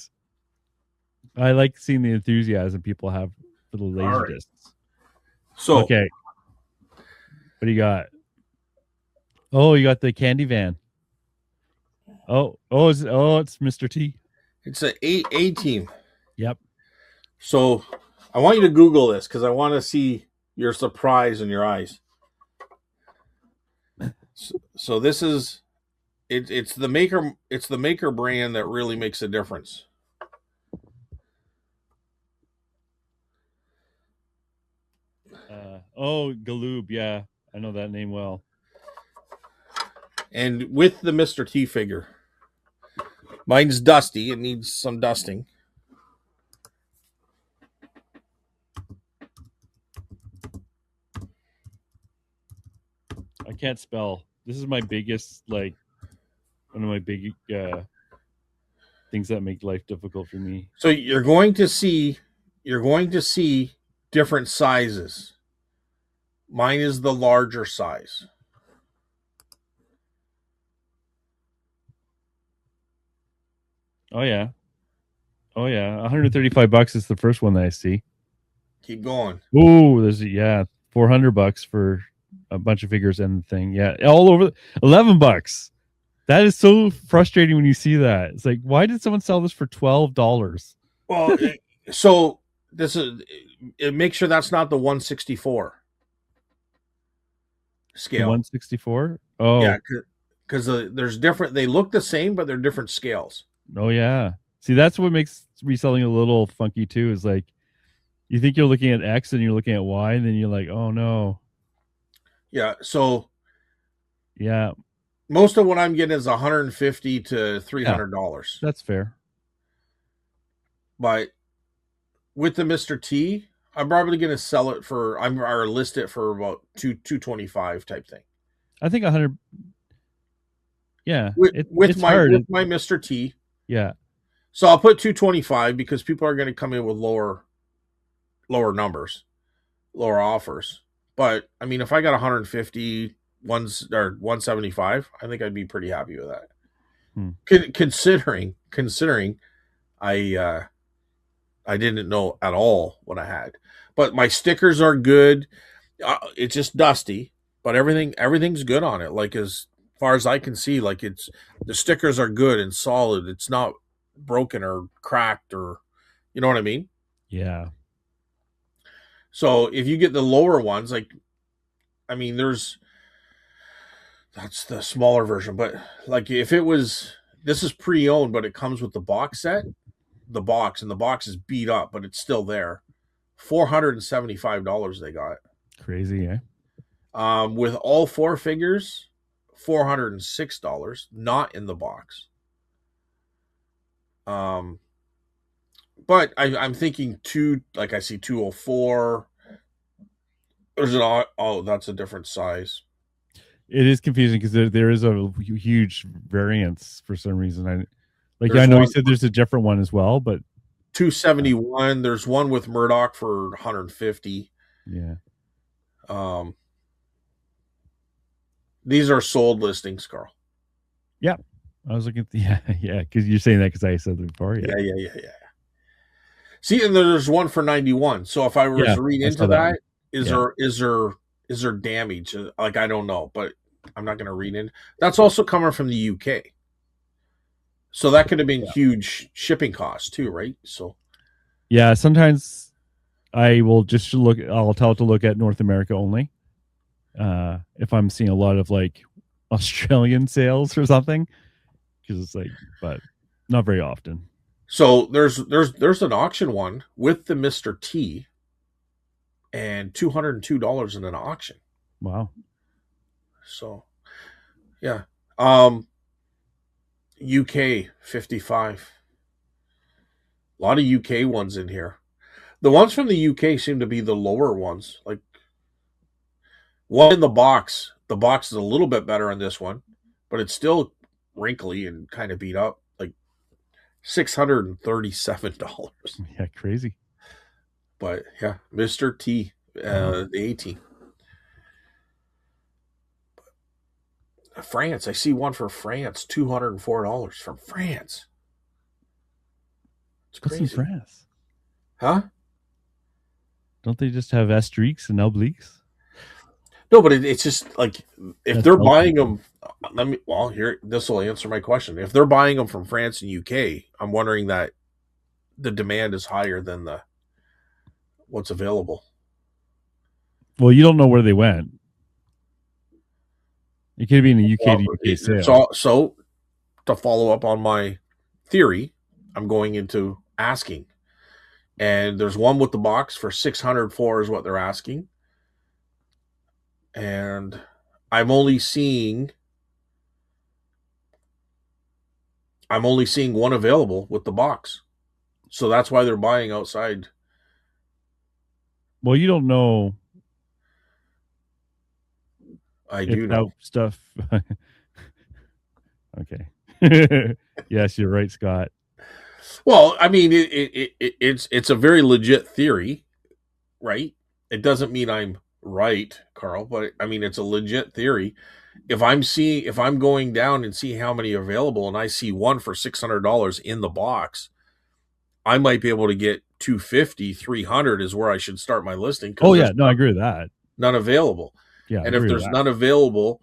I like seeing the enthusiasm people have for the all laser right. discs. So Okay, what do you got? Oh, you got the candy van. It's Mr. T. it's an A team. Yep. So I want you to Google this because I want to see your surprise in your eyes. So this is it's the maker brand that really makes a difference. Oh, Galoob. Yeah, I know that name well. And with the Mr. T figure, mine's dusty. It needs some dusting. I can't spell. This is my biggest, like, one of my big things that make life difficult for me. So you're going to see different sizes. Mine is the larger size. Oh yeah. Oh yeah. $135 is the first one that I see. Keep going. Ooh, there's $400 for a bunch of figures and the thing. Yeah, all over $11. That is so frustrating when you see that. It's like, why did someone sell this for $12? Well, so this is make sure that's not the 164 The scale. 164? Oh. Yeah, because there's different. They look the same, but they're different scales. Oh yeah. See, that's what makes reselling a little funky too. Is like you think you're looking at X and you're looking at Y, and then you're like, oh no. Yeah. So Yeah. most of what I'm getting is $150 to $300. That's fair. But with the Mr. T, I'm probably going to sell it for or list it for about 225 type thing. I think 100. Yeah, With it's hard. my Mr. T. Yeah. So I'll put 225 because people are going to come in with lower numbers, lower offers. But I mean, if I got 150 ones or 175, I think I'd be pretty happy with that. Considering I didn't know at all what I had, but my stickers are good. It's just dusty, but everything's good on it. Like as far as I can see, like the stickers are good and solid. It's not broken or cracked or you know what I mean? Yeah. So if you get the lower ones, like I mean, that's the smaller version, but like if it was this is pre-owned, but it comes with the box set, the box is beat up, but it's still there. $475 they got. Crazy, eh? With all four figures, $406, not in the box. But I'm thinking like I see 204. There's that's a different size. It is confusing because there is a huge variance for some reason. I know you said there's a different one as well, but 271. There's one with Murdoch for 150. Yeah. These are sold listings, Carl. Yeah. I was looking at yeah, because you're saying that because I said it before. Yeah. See, and there's one for 91. So if I were to read into that, is there damage? Like I don't know, but I'm not going to read in. That's also coming from the UK. So that could have been huge shipping costs too, right? So yeah, sometimes I will just I'll tell it to look at North America only. If I'm seeing a lot of like Australian sales or something, because it's like, but not very often. So there's an auction one with the Mr. T and $202 in an auction. Wow. So yeah. UK 55. A lot of UK ones in here. The ones from the UK seem to be the lower ones. Like one in the box. The box is a little bit better on this one, but it's still wrinkly and kind of beat up. Like $637. Yeah, crazy. But yeah, Mr. T, the 18. France, I see one for France, $204 from France. It's crazy. What's in France? Huh? Don't they just have asterisks and obliques? No, but it's just like if they're buying them. This will answer my question. If they're buying them from France and UK, I'm wondering that the demand is higher than what's available. Well, you don't know where they went. It could be in the UK to UK sale. So to follow up on my theory, I'm going into asking. And there's one with the box for $604 is what they're asking. And I'm only seeing I'm only seeing one available with the box. So that's why they're buying outside. Well, you don't know I if do that know. stuff. Okay. Yes, you're right, Scott. Well, I mean, it's a very legit theory, right? It doesn't mean I'm right, Carl, but I mean it's a legit theory. If I'm going down and see how many are available, and I see one for $600 in the box, I might be able to get 250, 300 is where I should start my listing Oh because yeah, there's no, I agree with that. none available. Yeah, I And if agree with there's that. none available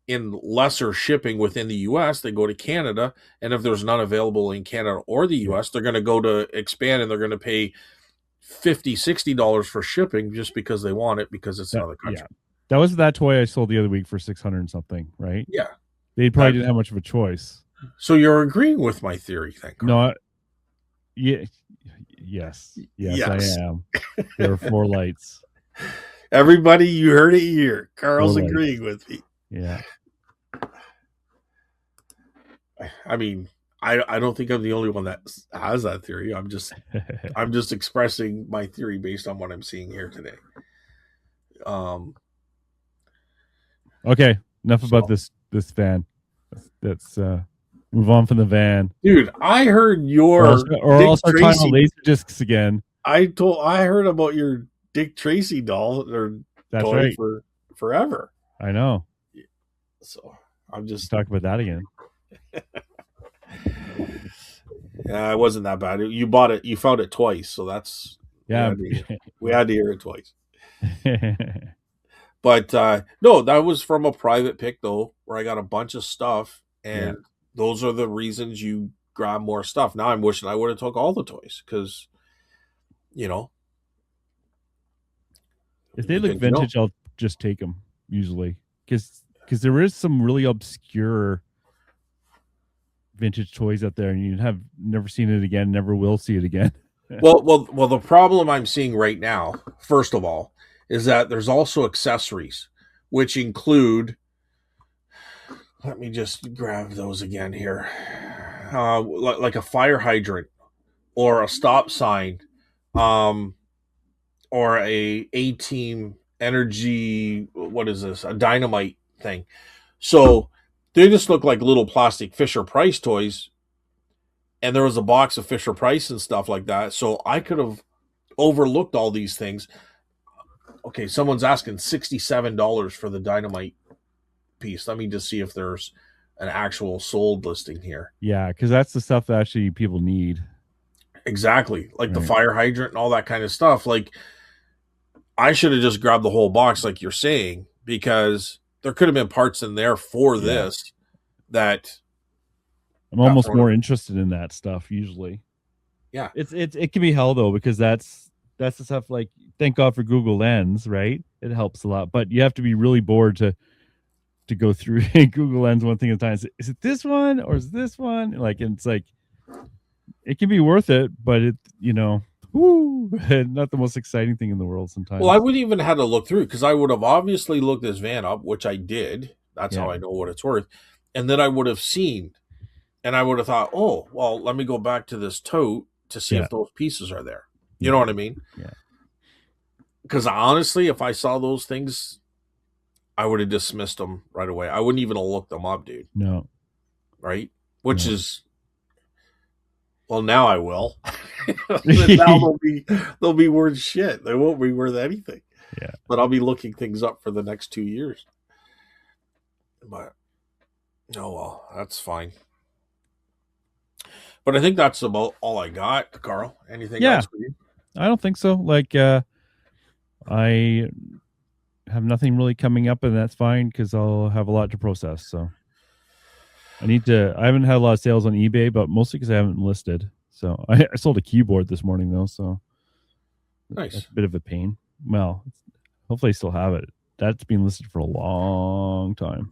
in lesser shipping within the US, they go to Canada. And if there's none available in Canada or the Yeah, US, they're going to go to expand and they're going to pay 50, $60 for shipping just because they want it because it's that another yeah, country. that was that toy I sold the other week for 600 and something, right? Yeah. They probably That didn't have much of a choice. so you're agreeing with my theory then, Carl. No, yeah, yes, I Yes. am. There are four lights. Everybody, you heard it here. Four Carl's lights. agreeing with me. Yeah. I mean, I don't think I'm the only one that has that theory. I'm just expressing my theory based on what I'm seeing here today. Um, Okay, enough about so, this van. Let's move on from the van. dude, I heard your Or Dick I'll start talking about Tracy. laser discs again. I heard about your Dick Tracy doll or That's toy right. for forever. I know. So I'm Let's just talk about that again. yeah, it wasn't that bad. You bought it, you found it twice, so that's Yeah. we had to hear it twice. But no, that was from a private pick though, where I got a bunch of stuff, Yeah. and those are the reasons you grab more stuff. Now I'm wishing I would have took all the toys because you know If they look because you know vintage, I'll just take them usually because there is some really obscure vintage toys out there, and you have never seen it again, never will see it again. well, the problem I'm seeing right now, first of all, is that there's also accessories, which include. Let me just grab those again here, like a fire hydrant or a stop sign, um, or a team energy. What is this? A dynamite thing. So they just look like little plastic Fisher Price toys, and there was a box of Fisher Price and stuff like that. So I could have overlooked all these things. Okay, someone's asking $67 for the dynamite piece. Let me just see if there's an actual sold listing here. Yeah, because that's the stuff that actually people need. Exactly, like the Right. fire hydrant and all that kind of stuff. Like I should have just grabbed the whole box, like you're saying, because there could have been parts in there for Yeah. this that I'm got almost thrown more away. interested in that stuff usually. Yeah, It can be hell though because that's the stuff like thank God for Google Lens, right? It helps a lot, but you have to be really bored to go through Google Lens one thing at a time. Is it this one or is this one? Like it's like it can be worth it, but it whoo, not the most exciting thing in the world well, I sometimes. wouldn't even have to look through because I would have obviously looked this van up, which I did. That's Yeah, how I know what it's worth. And then I would have seen, and I would have thought, oh, well, let me go back to this tote to see yeah, if those pieces are there. You yeah, know what I mean? yeah. Because honestly, if I saw those things, I would have dismissed them right away. I wouldn't even have looked them up, dude. No, Right? Which no. is, well, now I will. Now they'll be worth shit. They won't be worth anything. Yeah. But I'll be looking things up for the next 2 years. But oh well, that's fine. But I think that's about all I got, Carl. Anything Yeah, else for you? I don't think so. Like I have nothing really coming up, and that's fine because I'll have a lot to process. So I haven't had a lot of sales on eBay, but mostly because I haven't listed. So I sold a keyboard this morning though, so Nice. that's a bit of a pain. Well, hopefully I still have it. That's been listed for a long time.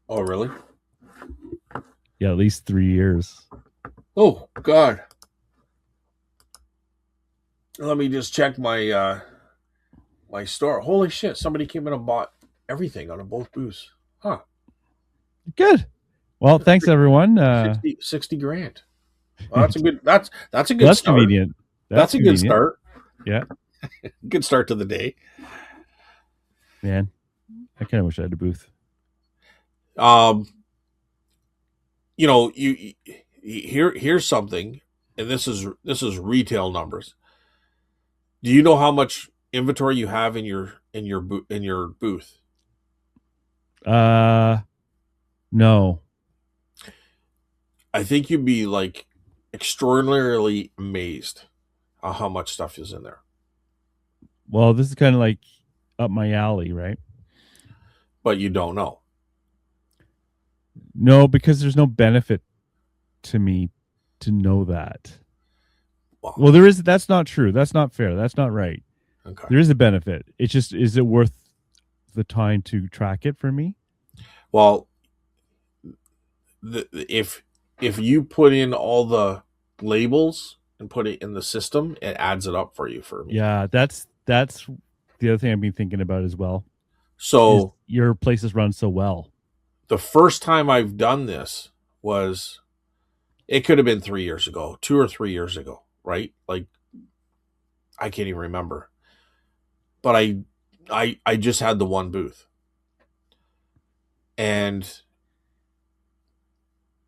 Oh really? Yeah, at least 3 years. Oh God. Let me just check my store. Holy shit! Somebody came in and bought everything out of both booths. Huh? Good. Well, thanks everyone. 60 grand. Well, Well, that's a good that's start. convenient. That's That's a good convenient. start. Yeah, Good start to the day. man. I kind of wish I had a booth. Um, here's something, and this is retail numbers. Do you know how much inventory you have in your booth? Uh, no. I think you'd be like extraordinarily amazed at how much stuff is in there. Well, this is kind of like up my alley, right? But you don't know. No, because there's no benefit to me to know that. Well, Well, there is. That's not true. That's not fair. That's not right. okay. There is a benefit. It's just, is it worth the time to track it for me? Well, if you put in all the labels and put it in the system, it adds it up for you for me. Yeah, that's the other thing I've been thinking about as well. Is So your places run so well? the first time I've done this was it could have been 3 years ago, 2 or 3 years ago, right? Like I can't even remember. But I just had the one booth. And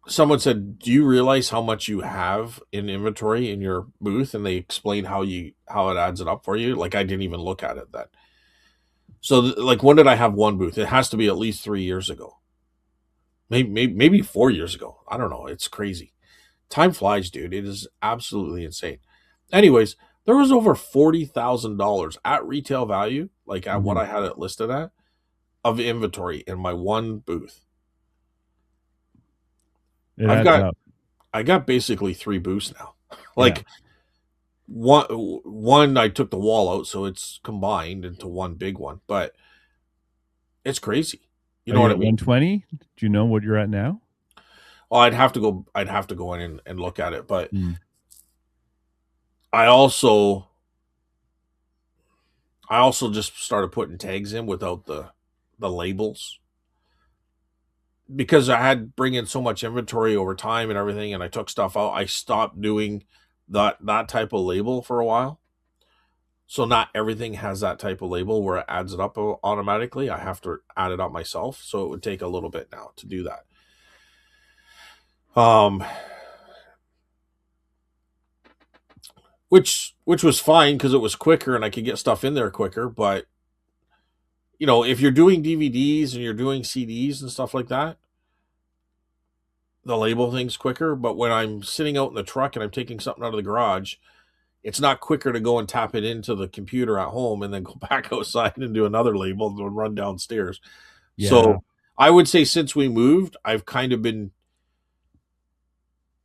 someone said, "Do you realize how much you have in inventory in your booth?" And they explained how it adds it up for you. Like I didn't even look at it then. So like when did I have one booth? It has to be at least 3 years ago. Maybe 4 years ago. I don't know. It's crazy. Time flies, dude. It is absolutely insane. Anyways, there was over $40,000 at retail value, like at what Mhm. I had it listed at, of inventory in my one booth. It I've adds got up. I got basically three booths now. Yeah. Like one I took the wall out, so it's combined into one big one. But it's crazy. You Are know you what I at mean? 120? Do you know what you're at now? Well, I'd have to go in and look at it. But Hmm. I also I also just started putting tags in without the labels because I had bring in so much inventory over time and everything, and I took stuff out. I stopped doing that type of label for a while. So not everything has that type of label where it adds it up automatically. I have to add it up myself, so it would take a little bit now to do that. Um, which was fine because it was quicker and I could get stuff in there quicker. But if you're doing DVDs and you're doing CDs and stuff like that, the label things quicker. But when I'm sitting out in the truck and I'm taking something out of the garage, it's not quicker to go and tap it into the computer at home and then go back outside and do another label and run downstairs. Yeah. So I would say since we moved, I've kind of been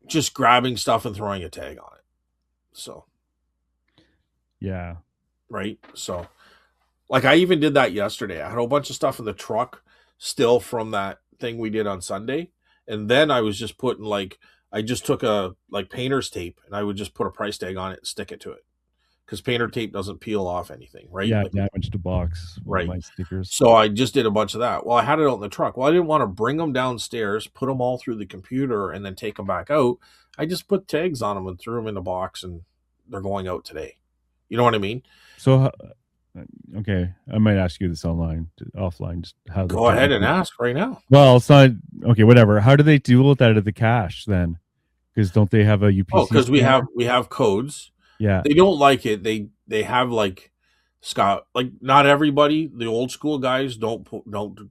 just grabbing stuff and throwing a tag on it. So, Yeah. right. So, like, I even did that yesterday. I had a bunch of stuff in the truck still from that thing we did on Sunday. And then I was just putting, like, I just took a, like, painter's tape and I would just put a price tag on it and stick it to it. Because painter tape doesn't peel off anything, right? Yeah. Like, Damaged the box with right. my stickers. So I just did a bunch of that. Well, I had it out in the truck. Well, I didn't want to bring them downstairs, put them all through the computer, and then take them back out. I just put tags on them and threw them in a box, and they're going out today. You know what I mean? So, okay, I might ask you this offline, just how the Go ahead and packaging. ask right now. Well, it's not okay. Whatever. How do they deal with that at the cash then? Because don't they have a Oh, UPC because we have scanner? we have codes. Yeah. They don't like it. They have like Scott. Like not everybody. The old school guys don't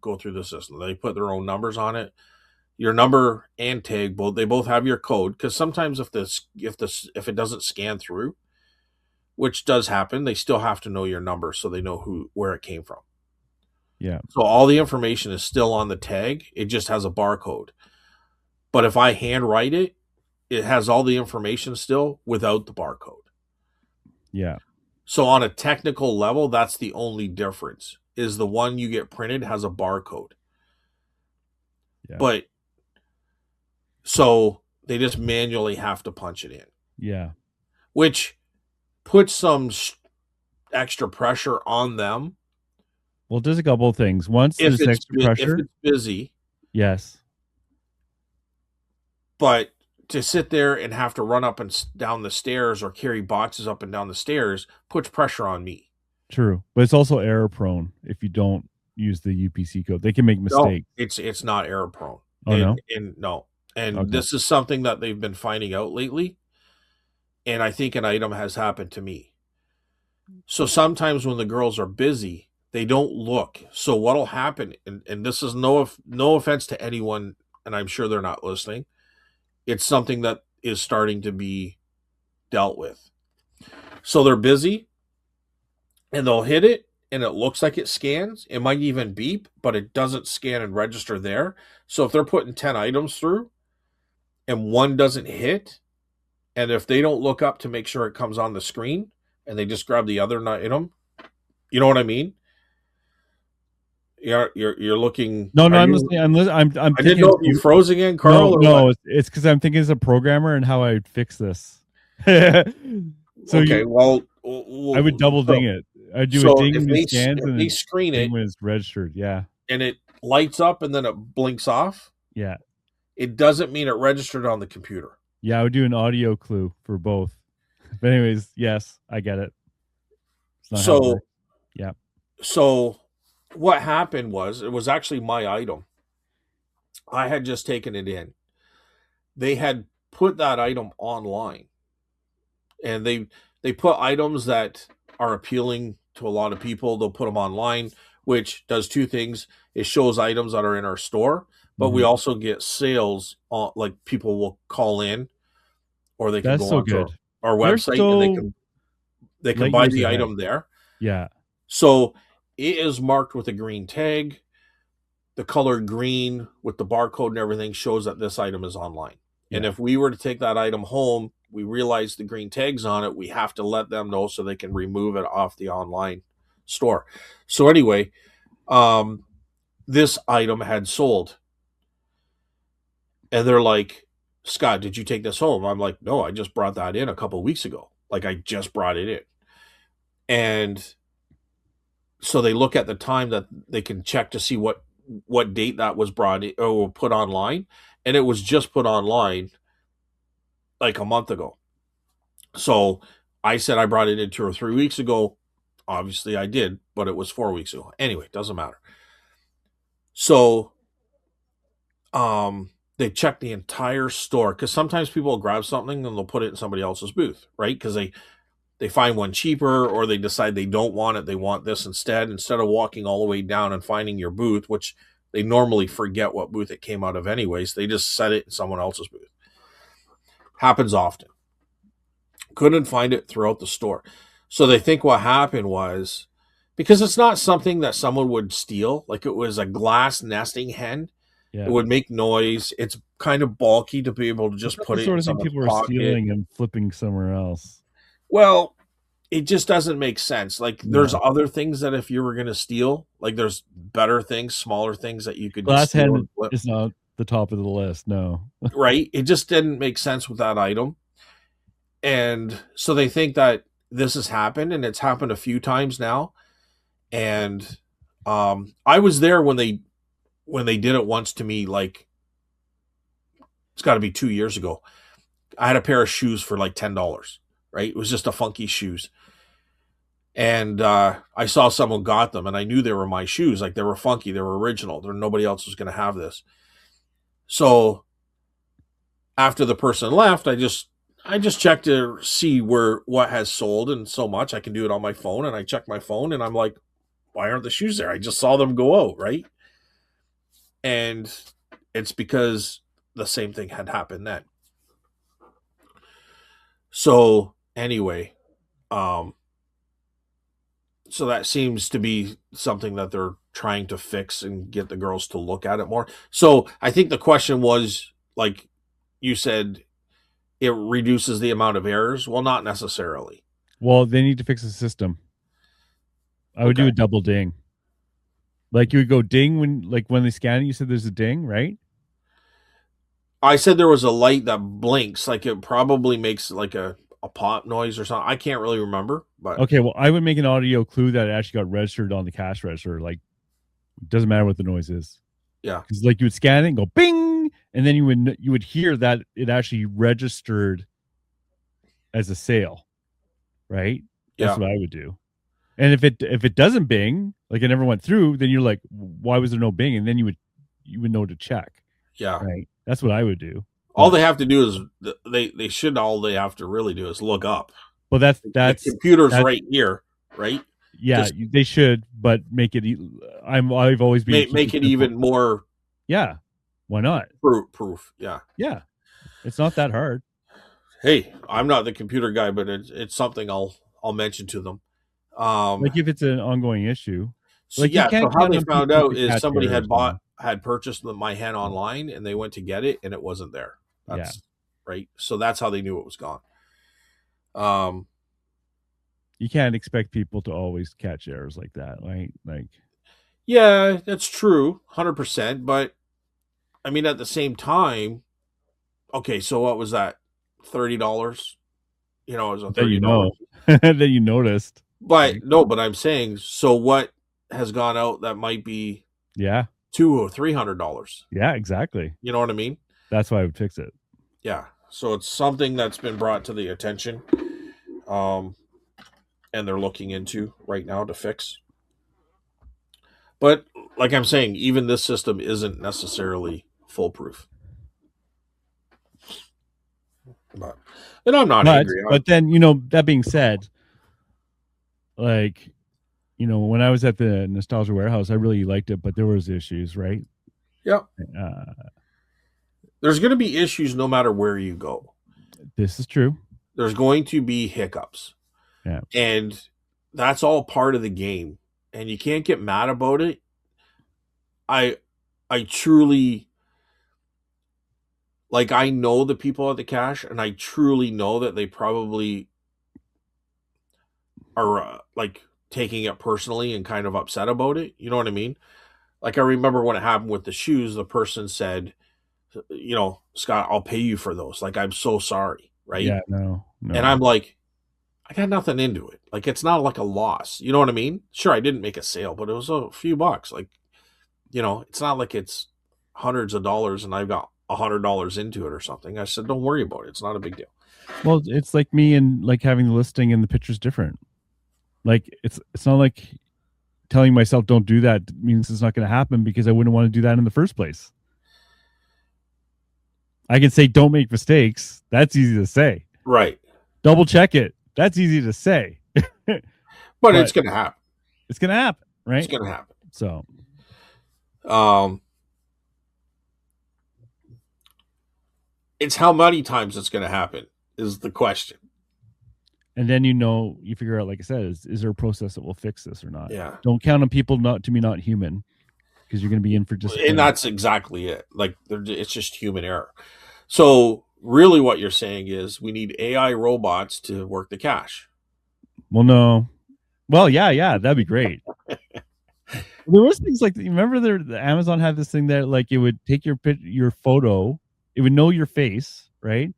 go through the system. They put their own numbers on it. Your number and tag both have your code because sometimes if it doesn't scan through, which does happen, they still have to know your number so they know where it came from. Yeah. So all the information is still on the tag. It just has a barcode. But if I handwrite it, it has all the information still without the barcode. Yeah. So on a technical level, that's the only difference. Is the one you get printed has a barcode. Yeah. But so they just manually have to punch it in, Yeah. which puts some extra pressure on them Well, there's a couple of things. Once if there's it's extra if pressure. it's busy. Yes. But to sit there and have to run up and down the stairs or carry boxes up and down the stairs puts pressure on me. True, but it's also error prone if you don't use the UPC code. They can make No, mistakes. it's not error prone. Oh no. And no. And Okay. this is something that they've been finding out lately. And I think an item has happened to me. So sometimes when the girls are busy, they don't look. So what'll happen, and this is no offense to anyone, and I'm sure they're not listening. It's something that is starting to be dealt with. So they're busy and they'll hit it and it looks like it scans. It might even beep, but it doesn't scan and register there. So if they're putting 10 items through and one doesn't hit, and if they don't look up to make sure it comes on the screen and they just grab the other item, you know what I mean? You're looking. No, no, Are I'm you? listening. I'm I didn't thinking. know if you froze again, No, Carl, or what. no, it's because I'm thinking as a programmer and how I'd fix this. So Okay, well, I would double ding it. I'd do a so ding when it scans if and they then screen ding it when it's registered. Yeah, and it lights up and then it blinks off, yeah, it doesn't mean it registered on the computer. yeah. I would do an audio clue for both. But anyways, yes, I get it. It's not how it So works. Yeah, so what happened was it was actually my item. I had just taken it in. They had put that item online, and they put items that are appealing to a lot of people. They'll put them online, which does two things. It shows items that are in our store, but we hmm also get sales on, like people will call in or they can that's go so onto good. our They're website and so they can light buy years the ahead. item there. Yeah, So it is marked with a green tag. The color green with the barcode and everything shows that this item is online. And yeah. if we were to take that item home, we realize the green tags on it, we have to let them know so they can remove it off the online store. So anyway, um, this item had sold, and they're like, "Scott, did you take this home?" I'm like, "No, I just brought that in a couple of weeks ago. Like I just brought it in." And so they look at the time that they can check to see what date that was brought in, or put online, and it was just put online like a month ago. So I said I brought it in 2 or 3 weeks ago. Obviously I did, but it was 4 weeks ago. Anyway, doesn't matter. So they check the entire store because sometimes people will grab something and they'll put it in somebody else's booth, right? Because they find one cheaper or they decide they don't want it, they want this instead of walking all the way down and finding your booth, which they normally forget what booth it came out of anyways. They just set it in someone else's booth. Happens often. Couldn't find it throughout the store. So they think what happened was, because it's not something that someone would steal, like it was a glass nesting hen, it Yeah. would make noise. It's kind of bulky to be able to It's just not the put it sort in of thing someone's people are pocket. stealing and flipping somewhere else. Well, it just doesn't make sense. Like there's No. other things that if you were going to steal, like there's better things, smaller things that you could just Glass steal hand and flip, is not the top of the list. No. right? It just didn't make sense with that item. And so they think that this has happened and it's happened a few times now. And I was there when they did it once to me, like it's got to be 2 years ago. I had a pair of shoes for like $10, right? It was just a funky shoes. And I saw someone got them and I knew they were my shoes. Like they were funky, they were original. Nobody else was going to have this. So after the person left, I just checked to see where what has sold and so much. I can do it on my phone and I check my phone and I'm like, why aren't the shoes there? I just saw them go out, right? And it's because the same thing had happened then. So anyway, um, so that seems to be something that they're trying to fix and get the girls to look at it more. So I think the question was like you said, it reduces the amount of errors. Well, not necessarily. Well, they need to fix the system. I would do Okay. a double ding. Like you would go ding when they scan it, you said there's a ding, right? I said there was a light that blinks, like it probably makes like a pop noise or something. I can't really remember, but Okay, well, I would make an audio clue that it actually got registered on the cash register. Like, it doesn't matter what the noise is. yeah. Because, like, you would scan it and go bing, and then you would hear that it actually registered as a sale, right? That's Yeah. what I would do. And if it doesn't bing, like it never went through, then you're like, why was there no bing? And then you would know to check, Yeah. right? That's what I would do. All But they have to do is all they have to really do is look up. well, The computer's that's right here, right? yeah, Just they should, but make it. I've always been keep make it it simple. even more Yeah, why not? proof. Yeah. Yeah, it's not that hard. Hey, I'm not the computer guy, but it's something I'll mention to them. Like if it's an ongoing issue, So like you yeah, so can't how count they on found people out to is catch somebody errors, man. had purchased my hen online and they went to get it and it wasn't there. Yeah, That's right. So that's how they knew it was gone. Um, you can't expect people to always catch errors like that, right? Like, yeah, that's true, 100%. But I mean, at the same time, okay, so what was that? $30? You know, it was a that you $30. know, that you noticed. But Right? no, but I'm saying, so what has gone out that might be Yeah, $200 or $300? yeah, exactly. You know what I mean? That's why I would fix it. Yeah. So it's something that's been brought to the attention, um, and they're looking into right now to fix. But like I'm saying, even this system isn't necessarily foolproof. But and I'm not angry. But then that being said, like when I was at the Nostalgia Warehouse, I really liked it, but there was issues, right? Yeah. Uh, There's going to be issues no matter where you go. this is true. There's going to be hiccups. Yeah. And that's all part of the game. And you can't get mad about it. I truly like I know the people at the cash and I truly know that they probably are like taking it personally and kind of upset about it. You know what I mean? Like I remember when it happened with the shoes, the person said, Scott, I'll pay you for those. Like I'm so sorry, right? Yeah, no. And I'm like, I got nothing into it. Like it's not like a loss. You know what I mean? Sure, I didn't make a sale, but it was a few bucks. Like, it's not like it's hundreds of dollars and I've got $100 into it or something. I said, don't worry about it. It's not a big deal. Well, it's like me and like having the listing and the picture's different. Like it's not like telling myself don't do that means it's not going to happen because I wouldn't want to do that in the first place. I can say don't make mistakes. That's easy to say. Right. Double check it. That's easy to say. but it's going to happen. It's going to happen, right? It's going to happen. So, it's how many times it's going to happen is the question. And then you figure out, like I said, is there a process that will fix this or not? Yeah. Don't count on people not human, because you're going to be in for disappointment. And that's exactly it. Like it's just human error. So really, what you're saying is we need AI robots to work the cash. Well, no. Well, yeah, that'd be great. There was things like, you remember the Amazon had this thing that like it would take your photo, it would know your face, right?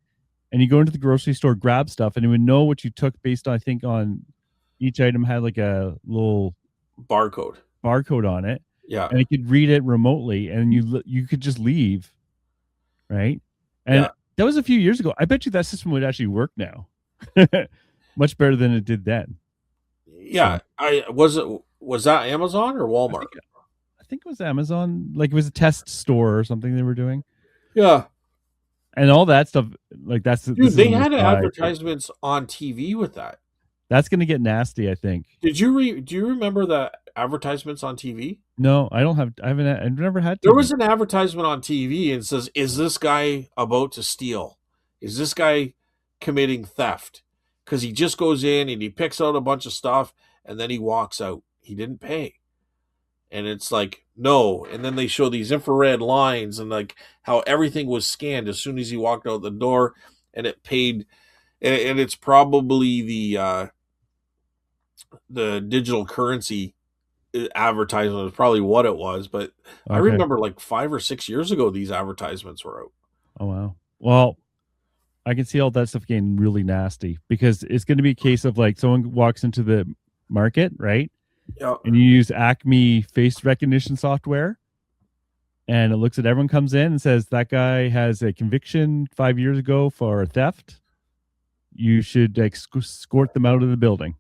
And you go into the grocery store, grab stuff, and it would know what you took based on, I think, on each item had like a little barcode on it. Yeah. And it could read it remotely, and you could just leave, right? And that was a few years ago. I bet you that system would actually work now. Much better than it did then. Yeah. So, was that Amazon or Walmart? I think it was Amazon. Like it was a test store or something they were doing. Yeah. And all that stuff, like dude, they had advertisements on TV with that. That's going to get nasty, I think. Do you remember the advertisements on TV? No, I've never had TV. There was an advertisement on TV and says, is this guy about to steal? Is this guy committing theft? Because he just goes in and he picks out a bunch of stuff and then he walks out. He didn't pay. And it's like, no. And then they show these infrared lines and like how everything was scanned as soon as he walked out the door and it paid. And it's probably the digital currency advertisement was probably what it was. But okay. I remember like 5 or 6 years ago, these advertisements were out. Oh, wow. Well, I can see all that stuff getting really nasty because it's going to be a case of like someone walks into the market, right? Yeah. And you use Acme face recognition software, and it looks at everyone comes in and says that guy has a conviction 5 years ago for theft. You should like escort them out of the building,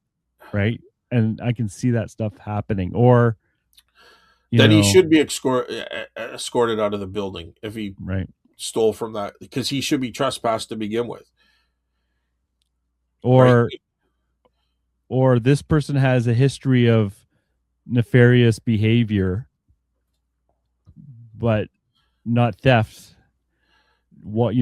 right? And I can see that stuff happening. Or then he should be escorted out of the building if he right, stole from that, because he should be trespassed to begin with. Right? or this person has a history of nefarious behavior, but not theft. What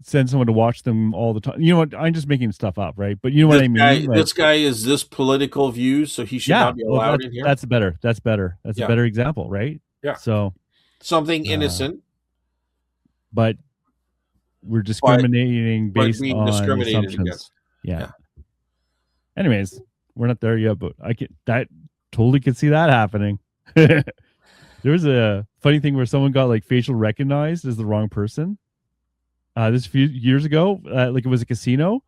send someone to watch them all the time. You know what? I'm just making stuff up, right? But you know what I mean. This guy is this political views, so he should not be allowed in here. That's better. That's better. That's a better example, right? Yeah. So something innocent, but we're discriminating based on assumptions. Against. Yeah. Anyways, we're not there yet, but I totally could see that happening. There was a funny thing where someone got like facial recognized as the wrong person. This a few years ago, like it was a casino,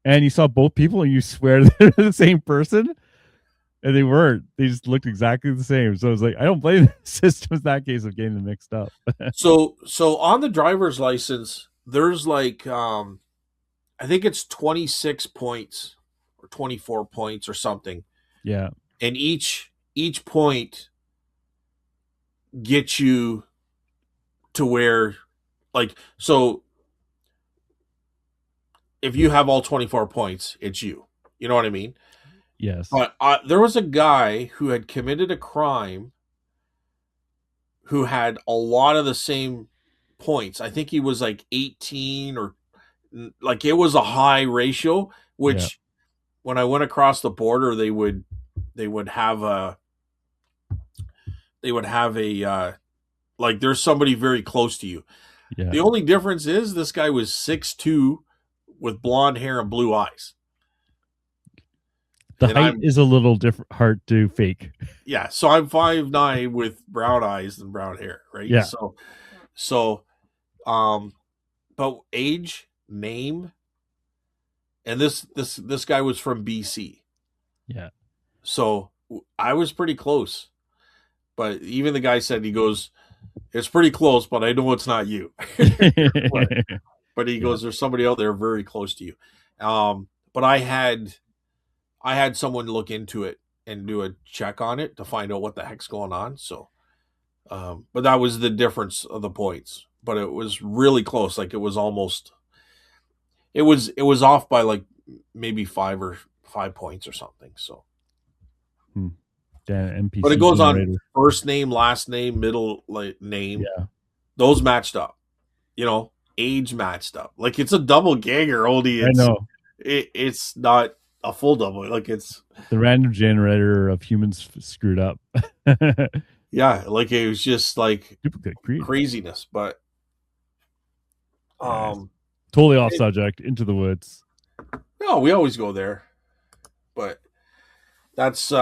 and you saw both people, and you swear they're the same person, and they weren't. They just looked exactly the same. So I was like, I don't blame the system in that case of getting them mixed up. so on the driver's license, there's like I think it's 26 points or 24 points or something. Yeah, and each point gets you to where, like, so if you have all 24 points, it's you. You know what I mean? Yes. But there was a guy who had committed a crime who had a lot of the same points. I think he was like 18, or like it was a high ratio, which when I went across the border, they would have a like there's somebody very close to you. Yeah. The only difference is this guy was 6'2" with blonde hair and blue eyes. The height is a little hard to fake. Yeah, so I'm 5'9" with brown eyes and brown hair, right? Yeah. So, but age, name, and this guy was from BC. Yeah. So I was pretty close, but even the guy said, he goes, "It's pretty close, but I know it's not you." But he goes, "There's somebody out there very close to you." But I had someone look into it and do a check on it to find out what the heck's going on. So, but that was the difference of the points. But it was really close. Like it was almost, it was off by like maybe 5 points or something. So, NPC but it goes on first name, last name, middle name. Yeah, those matched up. Age matched up. Like it's a double ganger. Only I know it's not a full double. Like it's the random generator of humans screwed up. Yeah, like it was just like craziness. But totally off subject, into the woods. No, we always go there. But that's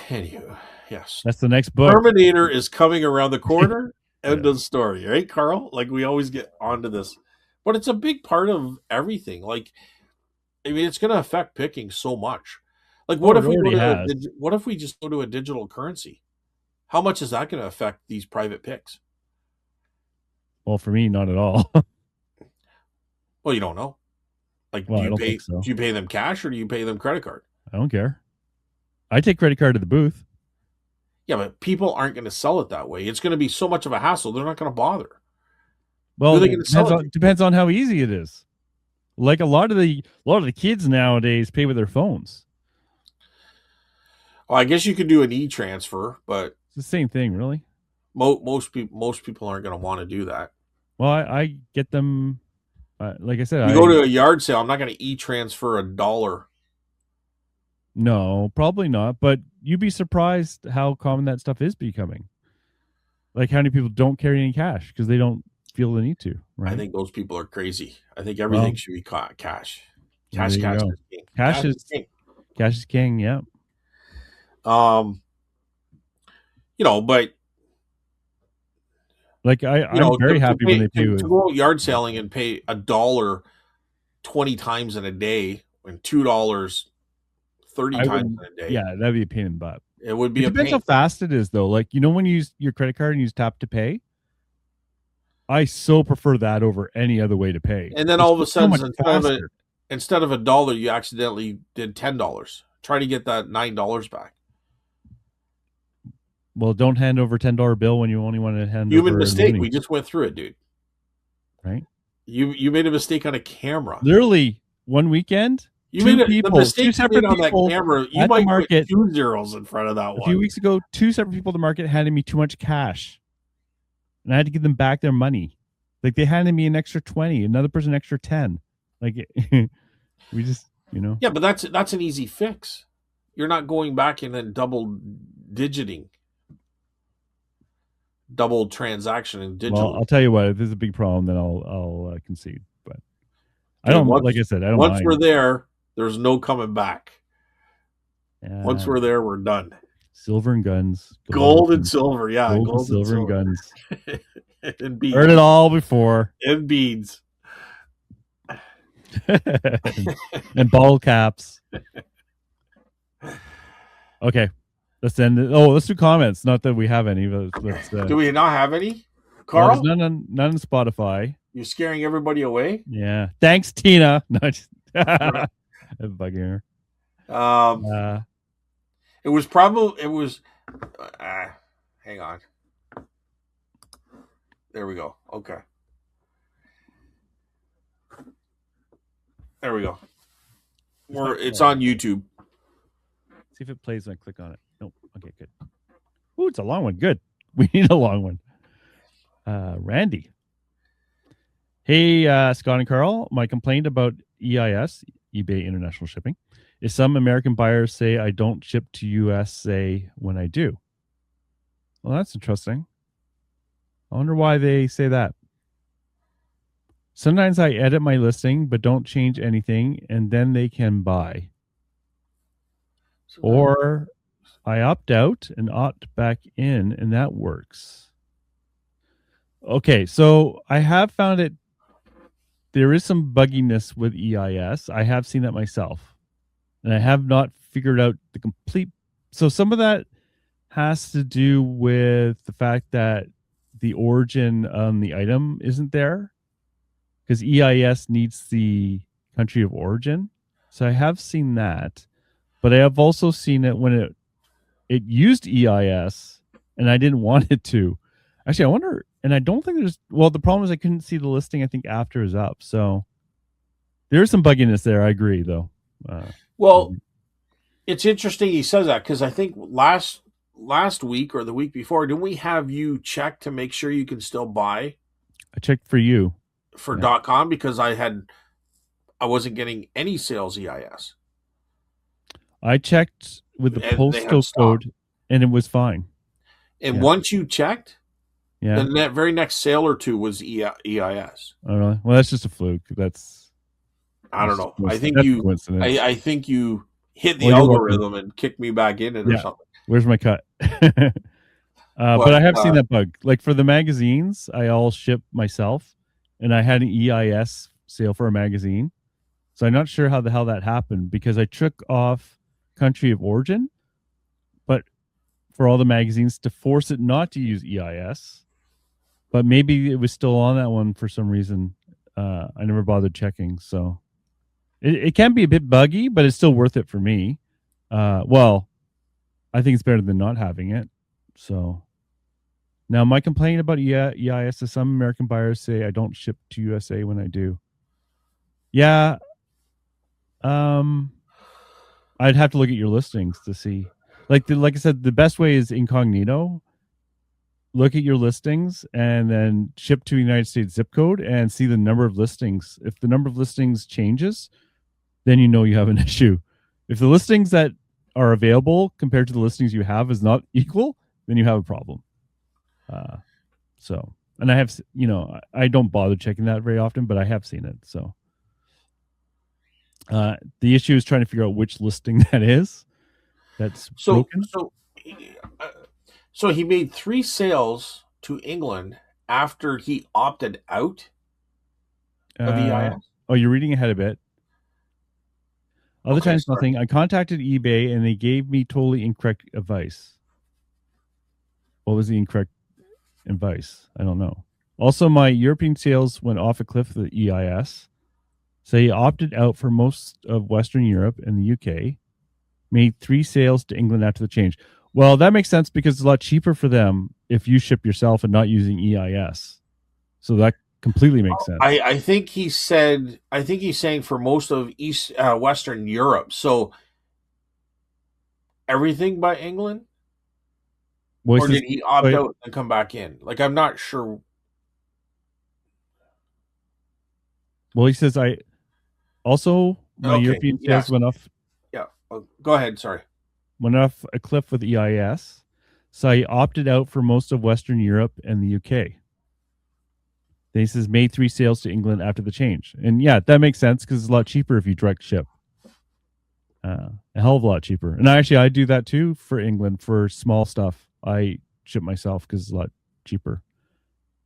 anywho, yes. That's the next book. Terminator is coming around the corner. End of the story, right, Carl? Like we always get onto this. But it's a big part of everything. Like, I mean, it's going to affect picking so much. Like, what if we just go to a digital currency? How much is that going to affect these private picks? Well, for me, not at all. Well, you don't know. Like, do you pay them cash or do you pay them credit card? I don't care. I take credit card to the booth. Yeah, but people aren't going to sell it that way. It's going to be so much of a hassle. They're not going to bother. Well, it depends on how easy it is. Like a lot of the kids nowadays pay with their phones. Well, I guess you could do an e-transfer, but it's the same thing, really. Most people aren't going to want to do that. Well, I get them. Like I said, you go to a yard sale. I'm not going to e-transfer $1. No, probably not. But you'd be surprised how common that stuff is becoming. Like how many people don't carry any cash because they don't feel the need to. Right? I think those people are crazy. I think everything should be cash. Cash is king. Cash is king. Cash is king. Yeah. But like I'm very happy when they pay to go yard selling and pay $1 20 times in a day and $2 30 times in a day. Yeah, that'd be a pain in the butt. It would It be a depends how pain. fast it is, though. Like, when you use your credit card and use tap to pay, I so prefer that over any other way to pay. And then It's all of a so sudden, much faster. instead of $1, you accidentally did $10. Try to get that $9 back. Well, don't hand over $10 bill when you only want to hand Human over mistake. money, We just went through it, dude. right? You made a mistake on a camera. Literally, one weekend, The two mistake you made separate on that people camera. You at the might put market 2 zeros in front of that a few one. weeks ago. Two separate people at the market handed me too much cash, and I had to give them back their money. Like, they handed me an extra 20, another person extra 10. Like, we just, Yeah, but that's an easy fix. You're not going back and then digiting, double transaction and well, digitally. I'll tell you what. If there's a big problem, then I'll concede. But I Okay, don't, like I said, I don't once we're mind. there, there's no coming back. Once Uh, we're there, we're done. Silver and guns, Gold and silver, yeah, gold and gold and silver and silver, guns. and Heard beads, it all before. and beads. And bottle caps. Okay, let's end it. Oh, let's do comments. Not that we have any, but let's. Do we not have any? Well, there's Carl, none on Spotify. you're scaring everybody away. Yeah. Thanks, Tina. No, just bugging her. Um, it was probably it was. Hang on. There we go. Okay. There we go. It's on YouTube. See if it plays when I click on it. Nope. Okay, good. Ooh, it's a long one. Good. We need a long one. Randy. Hey, Scott and Carl. My complaint about EIS, eBay International Shipping, is some American buyers say I don't ship to USA when I do. Well, that's interesting. I wonder why they say that. Sometimes I edit my listing but don't change anything, and then they can buy. Or I opt out and opt back in, and that works. Okay, so I have found it. There is some bugginess with EIS. I have seen that myself, and I have not figured out the complete. So some of that has to do with the fact that the origin on the item isn't there, because EIS needs the country of origin. So I have seen that, but I have also seen it when it used EIS and I didn't want it to. Actually, I wonder, and I don't think there's. Well, the problem is I couldn't see the listing. I think after is up, so there's some bugginess there. I agree, though. Well, it's interesting he says that because I think last week or the week before, didn't we have you check to make sure you can still buy? I checked for you for .com because I wasn't getting any sales EIS. I checked with the postal code, and it was fine. And once you checked, yeah, the very next sale or two was EIS. Oh, really? Well, that's just a fluke. I don't know. I think you hit the algorithm and kicked me back in it or something. Where's my cut? But I have seen that bug. Like for the magazines, I all ship myself, and I had an EIS sale for a magazine. So I'm not sure how the hell that happened because I took off country of origin, but for all the magazines to force it not to use EIS. But maybe it was still on that one for some reason. I never bothered checking. So it can be a bit buggy, but it's still worth it for me. Well, I think it's better than not having it. So now my complaint about EIS is some American buyers say I don't ship to USA when I do. Yeah. I'd have to look at your listings to see. Like I said, the best way is incognito. Look at your listings and then ship to United States zip code and see the number of listings. If the number of listings changes, then you know you have an issue. If the listings that are available compared to the listings you have is not equal, then you have a problem. So, and I have, I don't bother checking that very often, but I have seen it. So, the issue is trying to figure out which listing that is. That's broken. So he made 3 sales to England after he opted out of EIS. Oh, you're reading ahead a bit. Other Okay, times, sorry. nothing. I contacted eBay and they gave me totally incorrect advice. What was the incorrect advice? I don't know. Also, my European sales went off a cliff with the EIS. So he opted out for most of Western Europe and the UK, made 3 sales to England after the change. Well, that makes sense because it's a lot cheaper for them if you ship yourself and not using EIS. So that completely makes sense. I think he said I think he's saying for most of East Western Europe. So everything by England, Well, he or says, did he opt but, out and come back in? Like I'm not sure. well, he says, I also, my Okay, European sales yes, yeah. Go ahead. Sorry. went off a cliff with EIS. So I opted out for most of Western Europe and the UK. Then he says, made 3 sales to England after the change. And yeah, that makes sense because it's a lot cheaper if you direct ship. A hell of a lot cheaper. And I do that too for England for small stuff. I ship myself because it's a lot cheaper.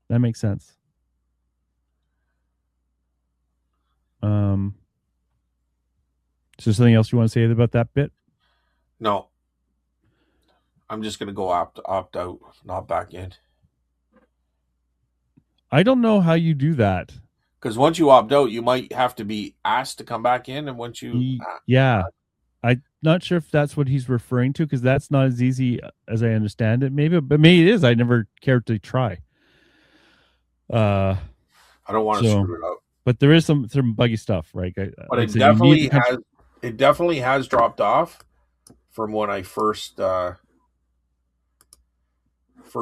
That makes sense. Um, is there something else you want to say about that bit? No, I'm just gonna go opt out, not back in. I don't know how you do that. Because once you opt out, you might have to be asked to come back in, and once you, Yeah, I'm not sure if that's what he's referring to because that's not as easy as I understand it. Maybe, but maybe it is. I never cared to try. Uh, I don't want to so, screw it up. but there is some buggy stuff, right? But Like I said, you need the country. it definitely has dropped off from when I first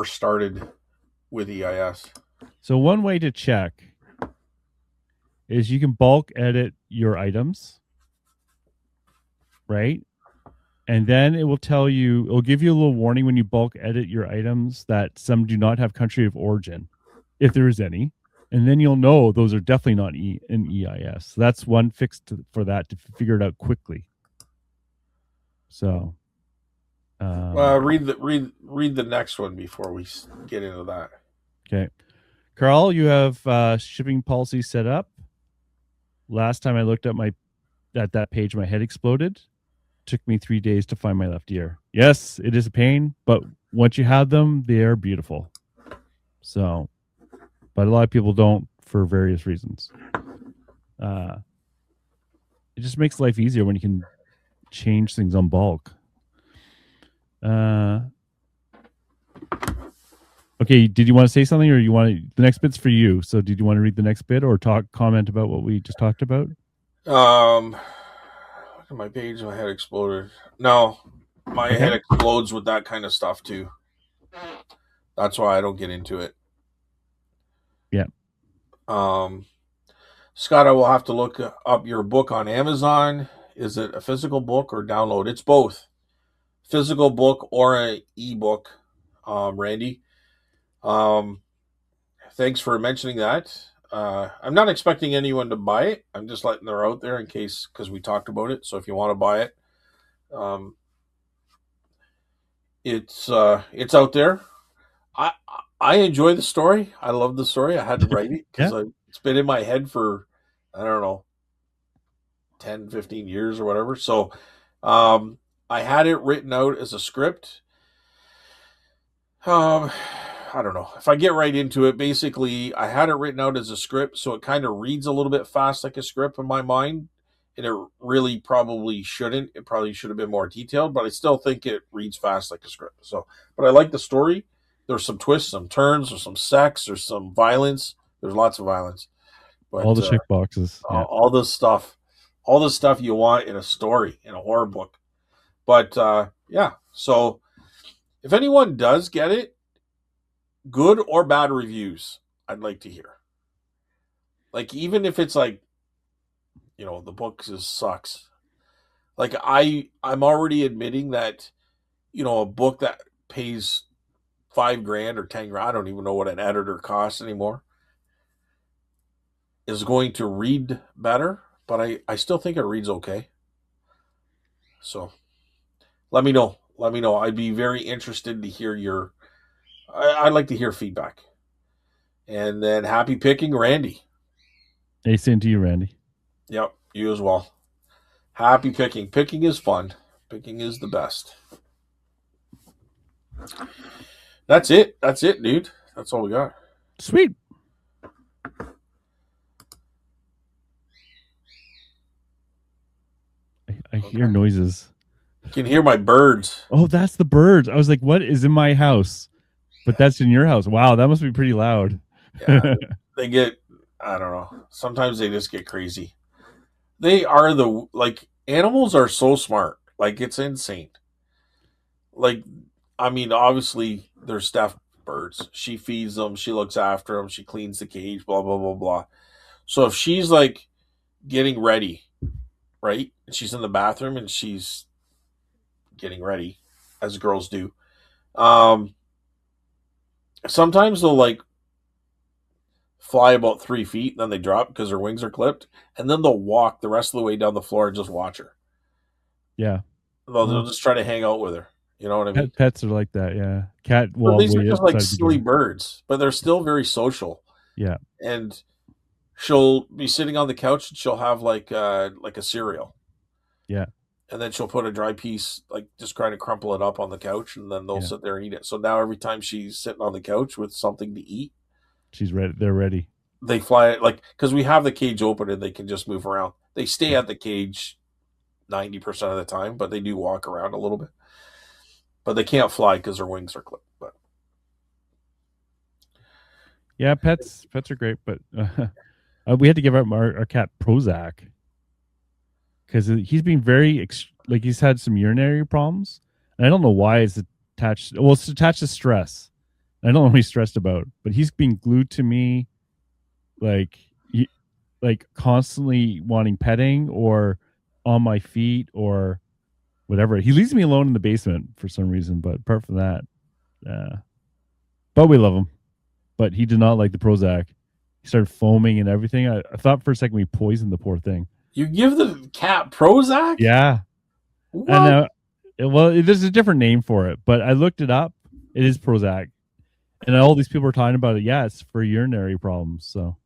started with EIS. So one way to check is you can bulk edit your items, right? And then it will tell you, it'll give you a little warning when you bulk edit your items that some do not have country of origin, if there is any. And then you'll know those are definitely not in EIS. So that's one fix for that to figure it out quickly. So, Read the next one before we get into that. okay. Carl, you have shipping policy set up. Last time I looked at that page, my head exploded. Took me 3 days to find my left ear. Yes, it is a pain, but once you have them, they are beautiful. So, but a lot of people don't for various reasons. It just makes life easier when you can change things on bulk. Okay, did you want to say something, or you want the next bit's for you? So, did you want to read the next bit or comment about what we just talked about? Look at my page. My head exploded. No, my Okay. head explodes with that kind of stuff too. That's why I don't get into it. Yeah. Scott, I will have to look up your book on Amazon. Is it a physical book or download? It's both physical book or an ebook. Randy, thanks for mentioning that. I'm not expecting anyone to buy it. I'm just letting it out there in case because we talked about it. So if you want to buy it, um, it's out there. I I enjoy the story. I love the story. I had to write it because Yeah. it's been in my head for I don't know 10, 15 years or whatever. So I had it written out as a script. Um, I don't know if I get right into it. Basically, I had it written out as a script, so it kind of reads a little bit fast like a script in my mind, and it really probably shouldn't. It probably should have been more detailed, but I still think it reads fast like a script. So, but I like the story. There's some twists, some turns, there's some sex, there's some violence. There's lots of violence, All but the check boxes. Yeah. all the stuff you want in a story in a horror book. But yeah, so if anyone does get it, good or bad reviews, I'd like to hear. Like even if it's like, the book just sucks. Like I'm already admitting that, a book that pays $5,000 or $10,000, I don't even know what an editor costs anymore, is going to read better, but I still think it reads okay. So let me know. Let me know. I'd be very interested to hear I'd like to hear feedback. And then happy picking, Randy. Hey, same to you, Randy. Yep, you as well. Happy picking. Picking is fun. Picking is the best. That's it. That's it, dude. That's all we got. Sweet. I hear Okay. noises. You can hear my birds. Oh, that's the birds. I was like, what is in my house? But that's in your house. Wow, that must be pretty loud. Yeah, they get. I don't know. Sometimes they just get crazy. They are animals are so smart. Like it's insane. Like I mean, obviously they're stuffed birds. She feeds them. She looks after them. She cleans the cage. Blah blah blah blah. So if she's like getting ready, right? And she's in the bathroom and she's getting ready, as girls do. Um, Sometimes they'll like fly about 3 feet, and then they drop because their wings are clipped, and then they'll walk the rest of the way down the floor and just watch her. Yeah. They'll just try to hang out with her. You know what I mean? Pets are like that, yeah. Cat But will these are wait just like outside the silly door. birds, but they're still very social. Yeah. And she'll be sitting on the couch and she'll have like a cereal. Yeah. And then she'll put a dry piece, like just kind of crumple it up on the couch, and then they'll Yeah. sit there and eat it. So now every time she's sitting on the couch with something to eat, She's ready. They're ready. they fly like because we have the cage open and they can just move around. They stay at the cage 90% of the time, but they do walk around a little bit. But they can't fly because their wings are clipped. But Yeah, pets are great, but we had to give up our cat Prozac because he's been very like he's had some urinary problems, and I don't know why it's attached. Well, it's attached to stress. I don't know what he's stressed about, but he's been glued to me, like like constantly wanting petting or on my feet or whatever. He leaves me alone in the basement for some reason, but apart from that, but we love him. But he did not like the Prozac. He started foaming and everything. I thought for a second we poisoned the poor thing. you give the cat Prozac? Yeah. What? And there's a different name for it, but I looked it up. It is Prozac. And all these people are talking about it. Yeah, it's for urinary problems. So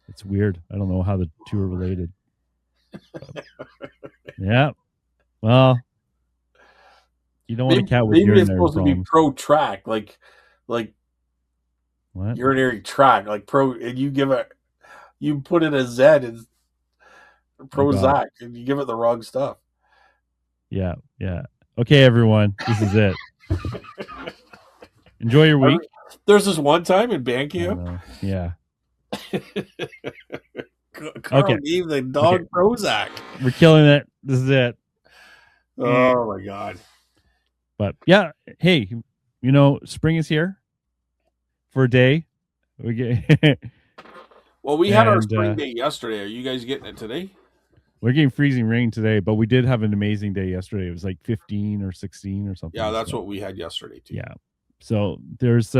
it's weird. I don't know how the two are related. But, yeah. Well, you don't want a cat with maybe it's urinary supposed to be problems. Protract, like What? urinary tract, like pro, and you put in a Z and Oh God. Prozac, and you give it the wrong stuff. Yeah. Yeah. Okay, everyone. This is it. Enjoy your week. There's this one time in band Oh, camp, no. Yeah. Carl Okay. gave the dog Prozac. We're killing it. This is it. Oh my God. But yeah, hey, spring is here for a day. We get Well, we had our And, spring day yesterday. Are you guys getting it today? we're getting freezing rain today, but we did have an amazing day yesterday. It was like 15 or 16 or something. Yeah, that's what we had yesterday too. Yeah. So there's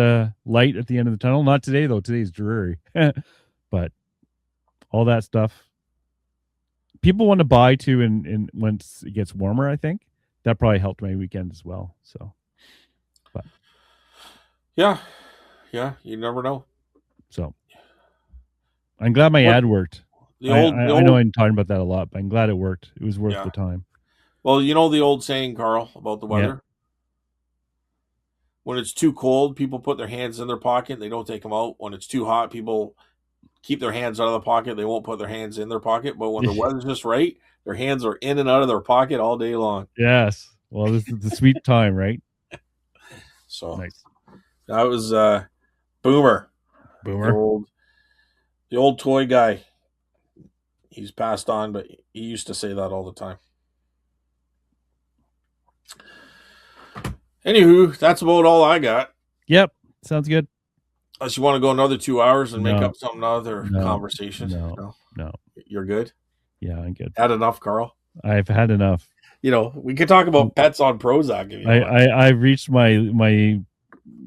light at the end of the tunnel. Not today though. Today's dreary. But all that stuff. People want to buy too, and once it gets warmer, I think that probably helped my weekend as well. So, but Yeah, you never know. so I'm glad my ad worked. I know I'm talking about that a lot, but I'm glad it worked. It was worth the time. Well, you know the old saying, Carl, about the weather? Yeah. When it's too cold, people put their hands in their pocket. They don't take them out. When it's too hot, people keep their hands out of the pocket. They won't put their hands in their pocket. But when the weather's just right, their hands are in and out of their pocket all day long. Yes. Well, this is the sweet time, right? So nice. That was Boomer. Boomer. The old toy guy. He's passed on, but he used to say that all the time. Anywho, that's about all I got. Yep. Sounds good. Unless you want to go another 2 hours and make up some other conversation. No. You're good? Yeah, I'm good. Had enough, Carl? I've had enough. We could talk about pets on Prozac. If you want. I've reached my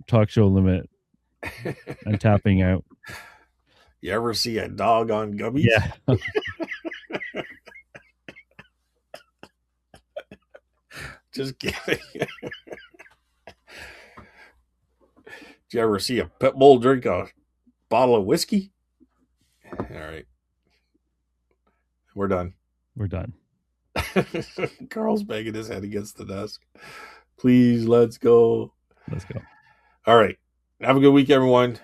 talk show limit. I'm tapping out. You ever see a dog on gummies? Yeah. Just kidding. Did you ever see a pit bull drink a bottle of whiskey? All right. We're done. We're done. Carl's banging his head against the desk. Please, let's go. Let's go. All right. Have a good week, everyone.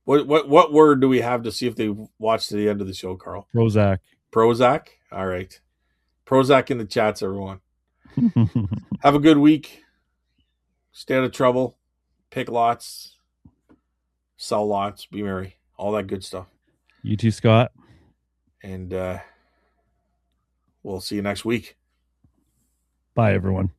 What word do we have to see if they watch to the end of the show, Carl? Prozac. Prozac? All right. Prozac in the chats, everyone. Have a good week. Stay out of trouble. Pick lots. Sell lots. Be merry. All that good stuff. You too, Scott. And we'll see you next week. Bye, everyone.